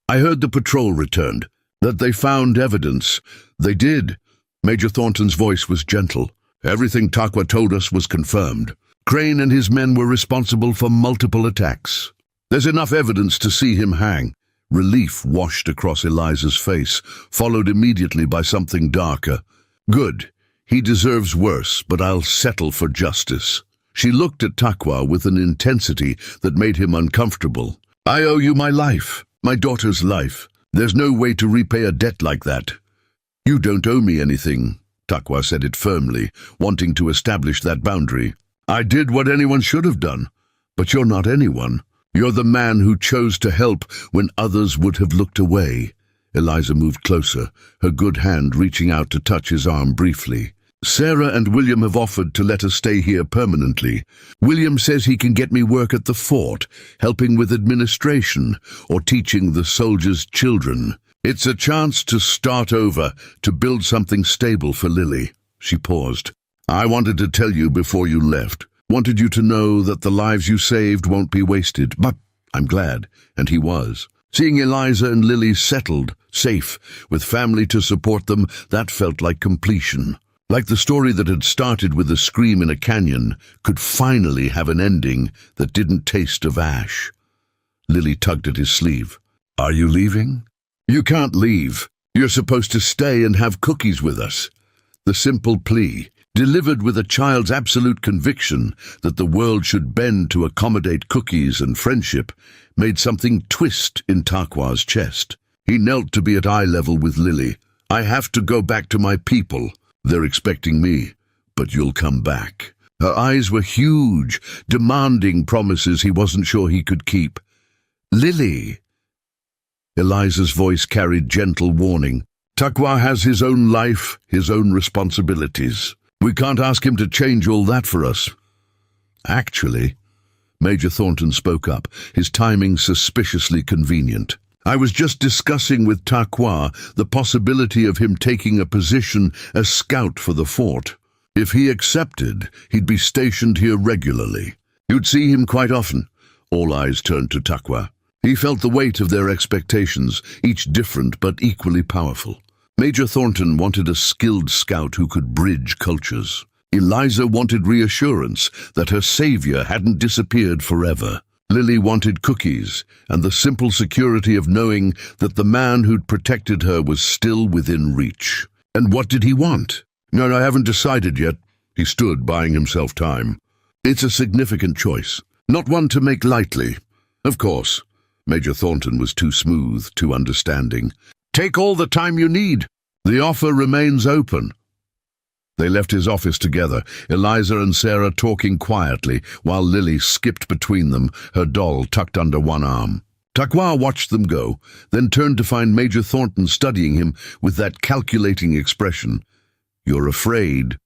I heard the patrol returned. That they found evidence. They did. Major Thornton's voice was gentle. Everything Takwa told us was confirmed. Crane and his men were responsible for multiple attacks. There's enough evidence to see him hang. Relief washed across Eliza's face, followed immediately by something darker. Good. He deserves worse, but I'll settle for justice. She looked at Takwa with an intensity that made him uncomfortable. I owe you my life, my daughter's life. There's no way to repay a debt like that. You don't owe me anything. Takwa said it firmly, wanting to establish that boundary. I did what anyone should have done, but you're not anyone. You're the man who chose to help when others would have looked away. Eliza moved closer, her good hand reaching out to touch his arm briefly. Sarah and William have offered to let us stay here permanently. William says he can get me work at the fort, helping with administration or teaching the soldiers' children. It's a chance to start over, to build something stable for Lily. She paused. I wanted to tell you before you left. Wanted you to know that the lives you saved won't be wasted, but I'm glad, and he was. Seeing Eliza and Lily settled, safe, with family to support them, that felt like completion. Like the story that had started with a scream in a canyon could finally have an ending that didn't taste of ash. Lily tugged at his sleeve. Are you leaving? You can't leave. You're supposed to stay and have cookies with us. The simple plea, delivered with a child's absolute conviction that the world should bend to accommodate cookies and friendship, made something twist in Takwa's chest. He knelt to be at eye level with Lily. I have to go back to my people. They're expecting me, but you'll come back. Her eyes were huge, demanding promises he wasn't sure he could keep. Lily. Eliza's voice carried gentle warning. Takwa has his own life, his own responsibilities. We can't ask him to change all that for us. Actually, Major Thornton spoke up, his timing suspiciously convenient. I was just discussing with Takwa the possibility of him taking a position as scout for the fort. If he accepted, he'd be stationed here regularly. You'd see him quite often. All eyes turned to Takwa. He felt the weight of their expectations, each different but equally powerful. Major Thornton wanted a skilled scout who could bridge cultures. Eliza wanted reassurance that her savior hadn't disappeared forever. Lily wanted cookies and the simple security of knowing that the man who'd protected her was still within reach. And what did he want? No, I haven't decided yet. He stood, buying himself time. It's a significant choice, not one to make lightly. Of course. Major Thornton was too smooth, too understanding. Take all the time you need. The offer remains open. They left his office together, Eliza and Sarah talking quietly, while Lily skipped between them, her doll tucked under one arm. Takwa watched them go, then turned to find Major Thornton studying him with that calculating expression. You're afraid.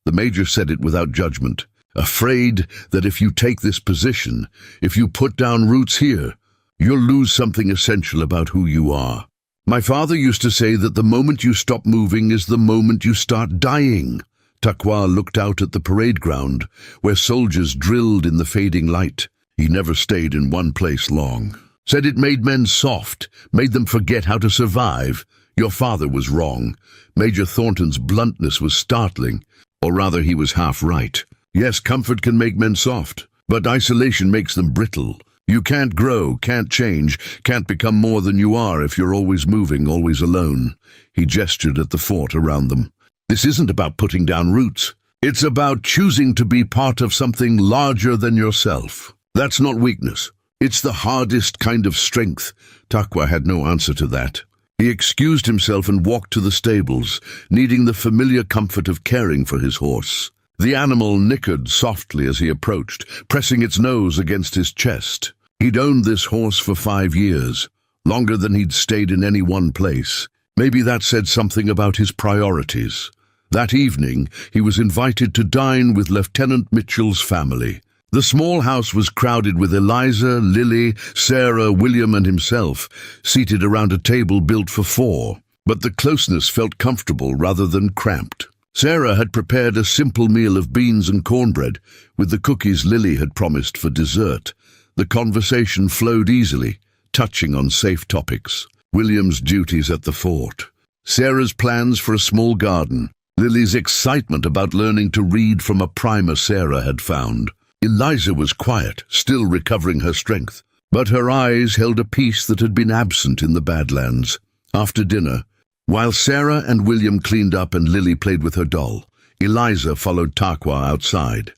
The Major said it without judgment. Afraid that if you take this position, if you put down roots here, you'll lose something essential about who you are. My father used to say that the moment you stop moving is the moment you start dying. Takwa looked out at the parade ground, where soldiers drilled in the fading light. He never stayed in one place long. Said it made men soft, made them forget how to survive. Your father was wrong. Major Thornton's bluntness was startling, or rather he was half right. Yes, comfort can make men soft, but isolation makes them brittle. You can't grow, can't change, can't become more than you are if you're always moving, always alone. He gestured at the fort around them. This isn't about putting down roots. It's about choosing to be part of something larger than yourself. That's not weakness. It's the hardest kind of strength. Takwa had no answer to that. He excused himself and walked to the stables, needing the familiar comfort of caring for his horse. The animal nickered softly as he approached, pressing its nose against his chest. He'd owned this horse for 5 years, longer than he'd stayed in any one place. Maybe that said something about his priorities. That evening, he was invited to dine with Lieutenant Mitchell's family. The small house was crowded with Eliza, Lily, Sarah, William, and himself, seated around a table built for 4. But the closeness felt comfortable rather than cramped. Sarah had prepared a simple meal of beans and cornbread, with the cookies Lily had promised for dessert. The conversation flowed easily, touching on safe topics. William's duties at the fort, Sarah's plans for a small garden, Lily's excitement about learning to read from a primer Sarah had found. Eliza was quiet, still recovering her strength, but her eyes held a peace that had been absent in the Badlands. After dinner, while Sarah and William cleaned up and Lily played with her doll, Eliza followed Takwa outside.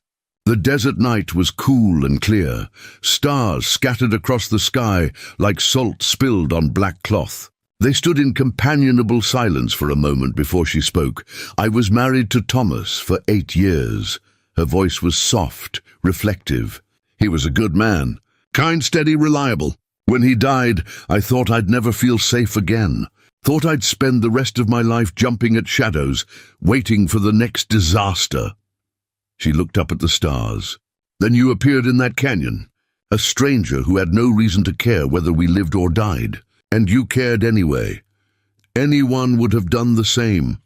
The desert night was cool and clear, stars scattered across the sky like salt spilled on black cloth. They stood in companionable silence for a moment before she spoke. "I was married to Thomas for 8 years. Her voice was soft, reflective. "He was a good man. Kind, steady, reliable. When he died, I thought I'd never feel safe again. Thought I'd spend the rest of my life jumping at shadows, waiting for the next disaster." She looked up at the stars. "Then you appeared in that canyon, a stranger who had no reason to care whether we lived or died. And you cared anyway. Anyone would have done the same."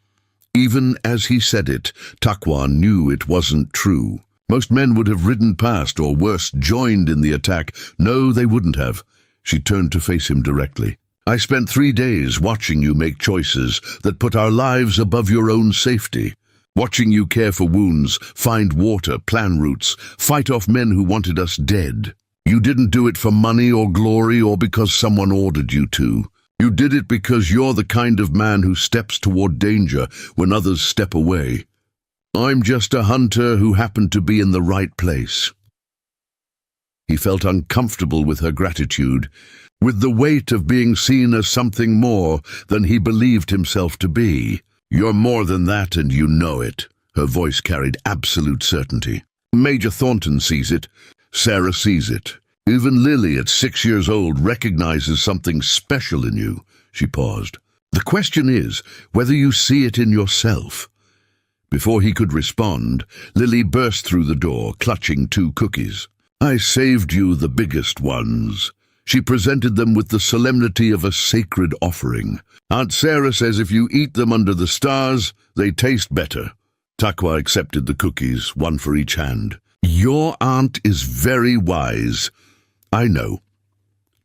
Even as he said it, Takwa knew it wasn't true. Most men would have ridden past, or worse, joined in the attack. No, they wouldn't have. She turned to face him directly. "I spent 3 days watching you make choices that put our lives above your own safety. Watching you care for wounds, find water, plan routes, fight off men who wanted us dead. You didn't do it for money or glory or because someone ordered you to. You did it because you're the kind of man who steps toward danger when others step away. I'm just a hunter who happened to be in the right place." He felt uncomfortable with her gratitude, with the weight of being seen as something more than he believed himself to be. "You're more than that, and you know it." Her voice carried absolute certainty. "Major Thornton sees it. Sarah sees it. Even Lily, at 6 years old, recognizes something special in you." She paused. "The question is whether you see it in yourself." Before he could respond, Lily burst through the door, clutching 2 cookies. "I saved you the biggest ones." She presented them with the solemnity of a sacred offering. "Aunt Sarah says if you eat them under the stars, they taste better." Takwa accepted the cookies, 1 for each hand. "Your aunt is very wise." "I know."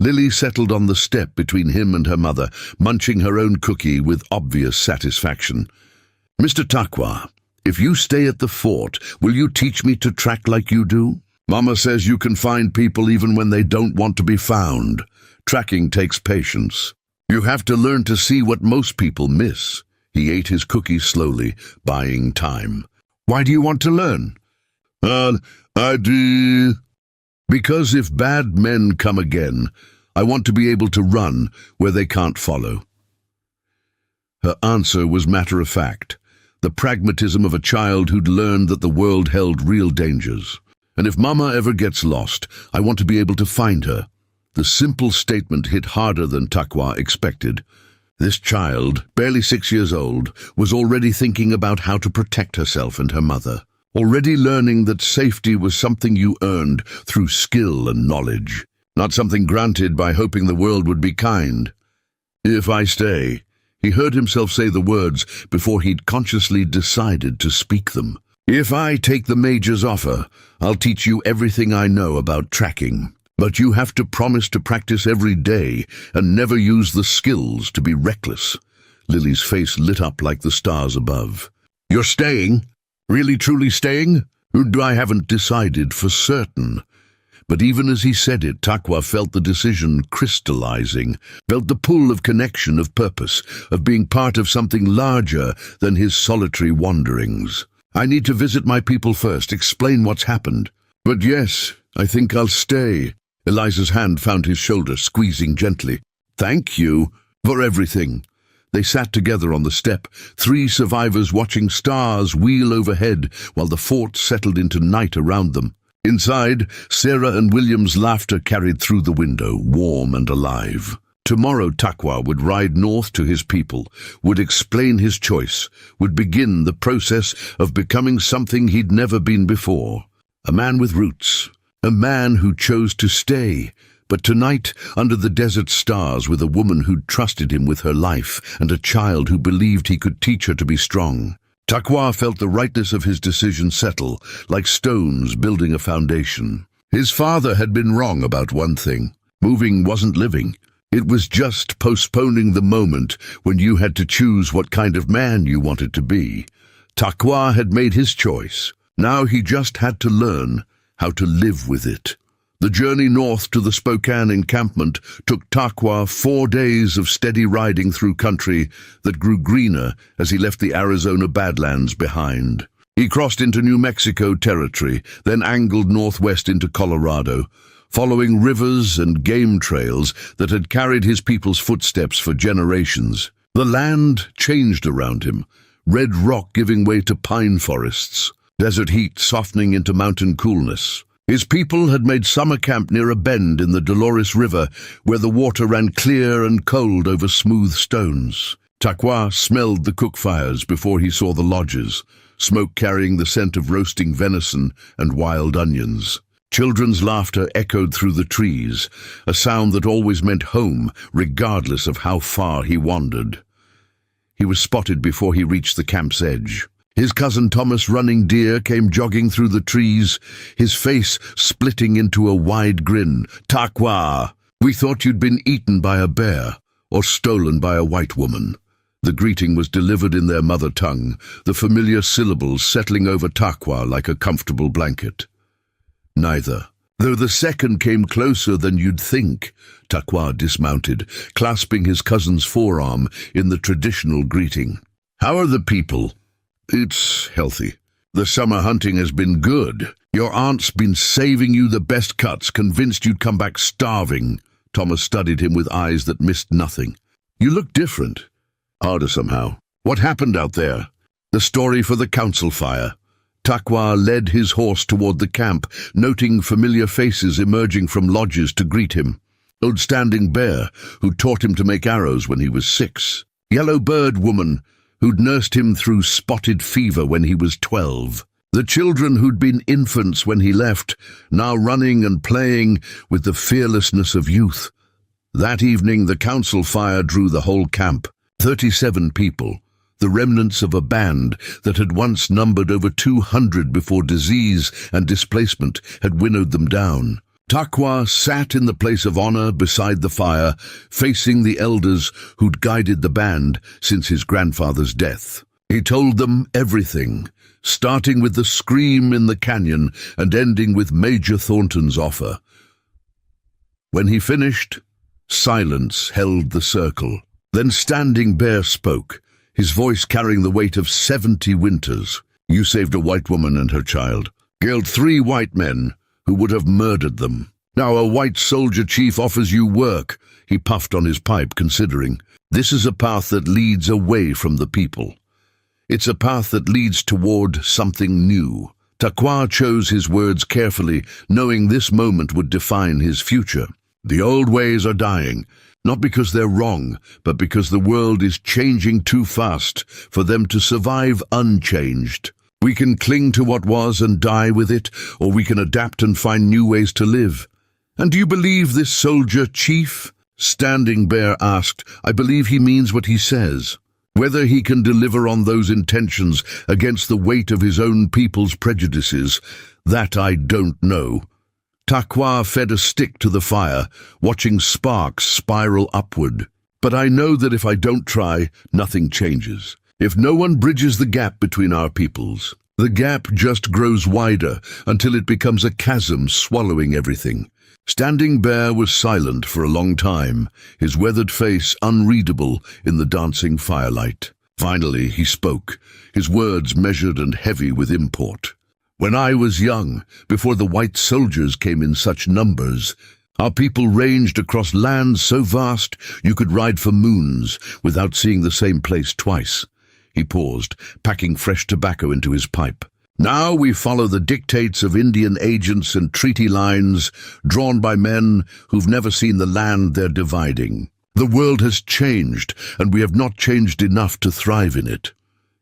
Lily settled on the step between him and her mother, munching her own cookie with obvious satisfaction. "Mr. Takwa, if you stay at the fort, will you teach me to track like you do? Mama says you can find people even when they don't want to be found. Tracking takes patience. You have to learn to see what most people miss." He ate his cookie slowly, buying time. "Why do you want to learn?" I do. Because if bad men come again, I want to be able to run where they can't follow." Her answer was matter-of-fact, the pragmatism of a child who'd learned that the world held real dangers. "And if Mama ever gets lost, I want to be able to find her." The simple statement hit harder than Takwa expected. This child, barely 6 years old, was already thinking about how to protect herself and her mother. Already learning that safety was something you earned through skill and knowledge, not something granted by hoping the world would be kind. "If I stay," he heard himself say the words before he'd consciously decided to speak them. "If I take the Major's offer, I'll teach you everything I know about tracking. But you have to promise to practice every day and never use the skills to be reckless." Lily's face lit up like the stars above. "You're staying? Really truly staying?" "I haven't decided for certain." But even as he said it, Takwa felt the decision crystallizing, felt the pull of connection, of purpose, of being part of something larger than his solitary wanderings. "I need to visit my people first, explain what's happened." "But yes, I think I'll stay." Eliza's hand found his shoulder, squeezing gently. "Thank you for everything." They sat together on the step, 3 survivors watching stars wheel overhead while the fort settled into night around them. Inside, Sarah and William's laughter carried through the window, warm and alive. Tomorrow Takwa would ride north to his people, would explain his choice, would begin the process of becoming something he'd never been before. A man with roots, a man who chose to stay. But tonight, under the desert stars, with a woman who'd trusted him with her life and a child who believed he could teach her to be strong, Takwa felt the rightness of his decision settle, like stones building a foundation. His father had been wrong about one thing. Moving wasn't living. It was just postponing the moment when you had to choose what kind of man you wanted to be. Takwa had made his choice. Now he just had to learn how to live with it. The journey north to the Spokane encampment took Takwa 4 days of steady riding through country that grew greener as he left the Arizona Badlands behind. He crossed into New Mexico territory, then angled northwest into Colorado, following rivers and game trails that had carried his people's footsteps for generations. The land changed around him, red rock giving way to pine forests, desert heat softening into mountain coolness. His people had made summer camp near a bend in the Dolores River, where the water ran clear and cold over smooth stones. Takwa smelled the cook fires before he saw the lodges, smoke carrying the scent of roasting venison and wild onions. Children's laughter echoed through the trees, a sound that always meant home, regardless of how far he wandered. He was spotted before he reached the camp's edge. His cousin Thomas Running Deer came jogging through the trees, his face splitting into a wide grin. "Takwa, we thought you'd been eaten by a bear or stolen by a white woman." The greeting was delivered in their mother tongue, the familiar syllables settling over Takwa like a comfortable blanket. "Neither. Though the second came closer than you'd think." Takwa dismounted, clasping his cousin's forearm in the traditional greeting. "How are the people?" "It's healthy. The summer hunting has been good. Your aunt's been saving you the best cuts, convinced you'd come back starving." Thomas studied him with eyes that missed nothing. "You look different. Harder somehow. What happened out there?" "The story for the council fire." Takwa led his horse toward the camp, noting familiar faces emerging from lodges to greet him. Old Standing Bear, who taught him to make arrows when he was 6. Yellow Bird Woman, who'd nursed him through spotted fever when he was 12. The children who'd been infants when he left, now running and playing with the fearlessness of youth. That evening the council fire drew the whole camp. 37 people, the remnants of a band that had once numbered over 200 before disease and displacement had winnowed them down. Takwa sat in the place of honor beside the fire, facing the elders who'd guided the band since his grandfather's death. He told them everything, starting with the scream in the canyon and ending with Major Thornton's offer. When he finished, silence held the circle. Then Standing Bear spoke, his voice carrying the weight of 70 winters. "You saved a white woman and her child, killed 3 white men who would have murdered them. Now a white soldier chief offers you work." He puffed on his pipe, considering. "This is a path that leads away from the people. It's a path that leads toward something new." Takwa chose his words carefully, knowing this moment would define his future. "The old ways are dying. Not because they're wrong, but because the world is changing too fast for them to survive unchanged. We can cling to what was and die with it, or we can adapt and find new ways to live." "And do you believe this soldier chief?" Standing Bear asked. "I believe he means what he says. Whether he can deliver on those intentions against the weight of his own people's prejudices, that I don't know." Takwa fed a stick to the fire, watching sparks spiral upward. "But I know that if I don't try, nothing changes. If no one bridges the gap between our peoples, the gap just grows wider until it becomes a chasm swallowing everything." Standing Bear was silent for a long time, his weathered face unreadable in the dancing firelight. Finally he spoke, his words measured and heavy with import. "When I was young, before the white soldiers came in such numbers, our people ranged across lands so vast you could ride for moons without seeing the same place twice." He paused, packing fresh tobacco into his pipe. "Now we follow the dictates of Indian agents and treaty lines drawn by men who've never seen the land they're dividing. The world has changed, and we have not changed enough to thrive in it."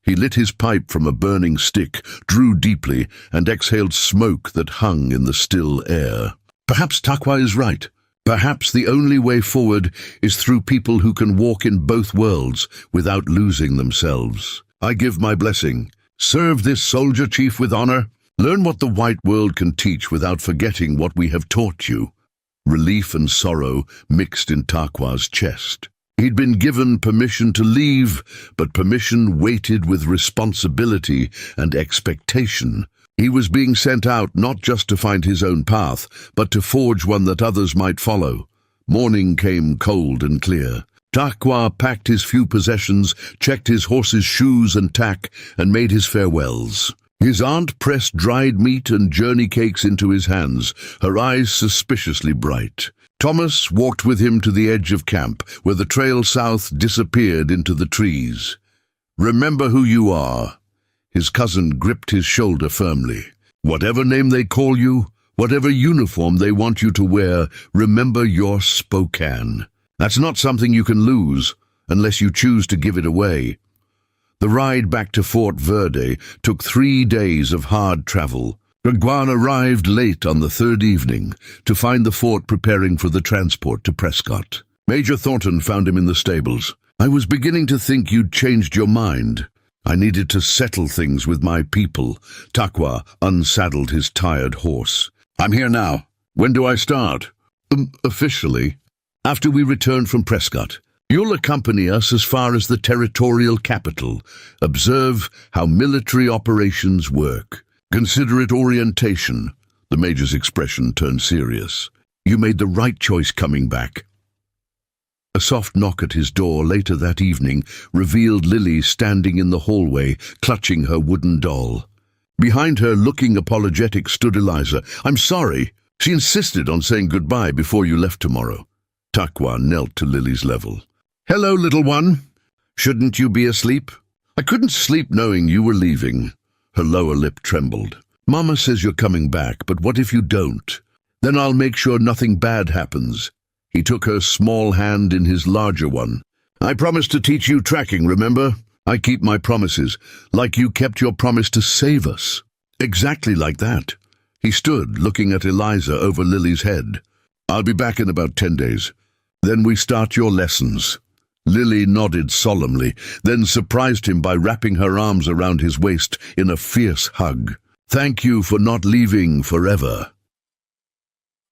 He lit his pipe from a burning stick, drew deeply, and exhaled smoke that hung in the still air. "Perhaps Takwa is right. Perhaps the only way forward is through people who can walk in both worlds without losing themselves. I give my blessing. Serve this soldier chief with honor. Learn what the white world can teach without forgetting what we have taught you." Relief and sorrow mixed in Takwa's chest. He'd been given permission to leave, but permission weighted with responsibility and expectation. He was being sent out not just to find his own path, but to forge one that others might follow. Morning came cold and clear. Takwa packed his few possessions, checked his horse's shoes and tack, and made his farewells. His aunt pressed dried meat and journey cakes into his hands, her eyes suspiciously bright. Thomas walked with him to the edge of camp, where the trail south disappeared into the trees. "Remember who you are." His cousin gripped his shoulder firmly. "Whatever name they call you, whatever uniform they want you to wear, remember you're Spokane. That's not something you can lose, unless you choose to give it away." The ride back to Fort Verde took 3 days of hard travel. Gagwan arrived late on the third evening to find the fort preparing for the transport to Prescott. Major Thornton found him in the stables. "I was beginning to think you'd changed your mind. I needed to settle things with my people." Takwa unsaddled his tired horse. "I'm here now. When do I start?" Officially, after we return from Prescott. You'll accompany us as far as the territorial capital. Observe how military operations work. Consider it orientation." The Major's expression turned serious. "You made the right choice coming back." A soft knock at his door later that evening revealed Lily standing in the hallway, clutching her wooden doll. Behind her, looking apologetic, stood Eliza. "I'm sorry. She insisted on saying goodbye before you left tomorrow." Takwa knelt to Lily's level. "Hello, little one. Shouldn't you be asleep?" "I couldn't sleep knowing you were leaving." Her lower lip trembled. "Mama says you're coming back, but what if you don't? Then I'll make sure nothing bad happens." He took her small hand in his larger one. "I promised to teach you tracking, remember? I keep my promises, like you kept your promise to save us." "Exactly like that." He stood, looking at Eliza over Lily's head. "I'll be back in about 10 days. Then we start your lessons." Lily nodded solemnly, then surprised him by wrapping her arms around his waist in a fierce hug. "Thank you for not leaving forever."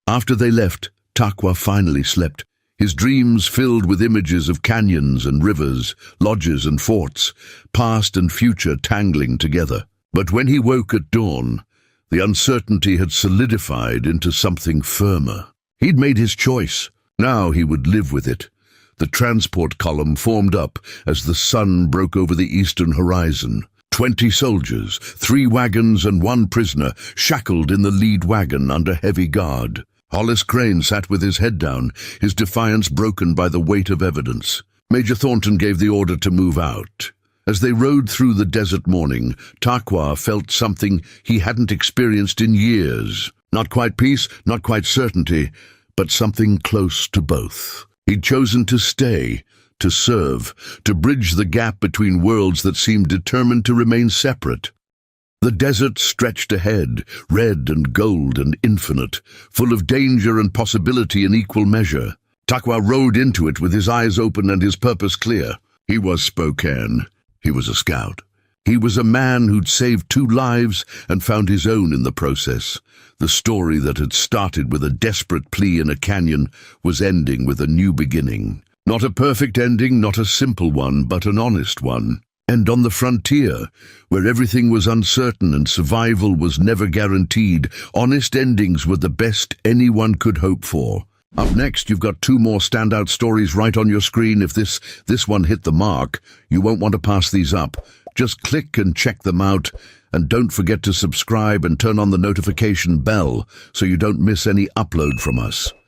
After they left, Takwa finally slept, his dreams filled with images of canyons and rivers, lodges and forts, past and future tangling together. But when he woke at dawn, the uncertainty had solidified into something firmer. He'd made his choice. Now he would live with it. The transport column formed up as the sun broke over the eastern horizon. 20 soldiers, 3 wagons and 1 prisoner, shackled in the lead wagon under heavy guard. Hollis Crane sat with his head down, his defiance broken by the weight of evidence. Major Thornton gave the order to move out. As they rode through the desert morning, Takwa felt something he hadn't experienced in years. Not quite peace, not quite certainty, but something close to both. He'd chosen to stay, to serve, to bridge the gap between worlds that seemed determined to remain separate. The desert stretched ahead, red and gold and infinite, full of danger and possibility in equal measure. Takwa rode into it with his eyes open and his purpose clear. He was Spokane. He was a scout. He was a man who'd saved 2 lives and found his own in the process. The story that had started with a desperate plea in a canyon was ending with a new beginning. Not a perfect ending, not a simple one, but an honest one. And on the frontier, where everything was uncertain and survival was never guaranteed, honest endings were the best anyone could hope for. Up next, you've got 2 more standout stories right on your screen. If this one hit the mark, you won't want to pass these up. Just click and check them out, and don't forget to subscribe and turn on the notification bell so you don't miss any upload from us.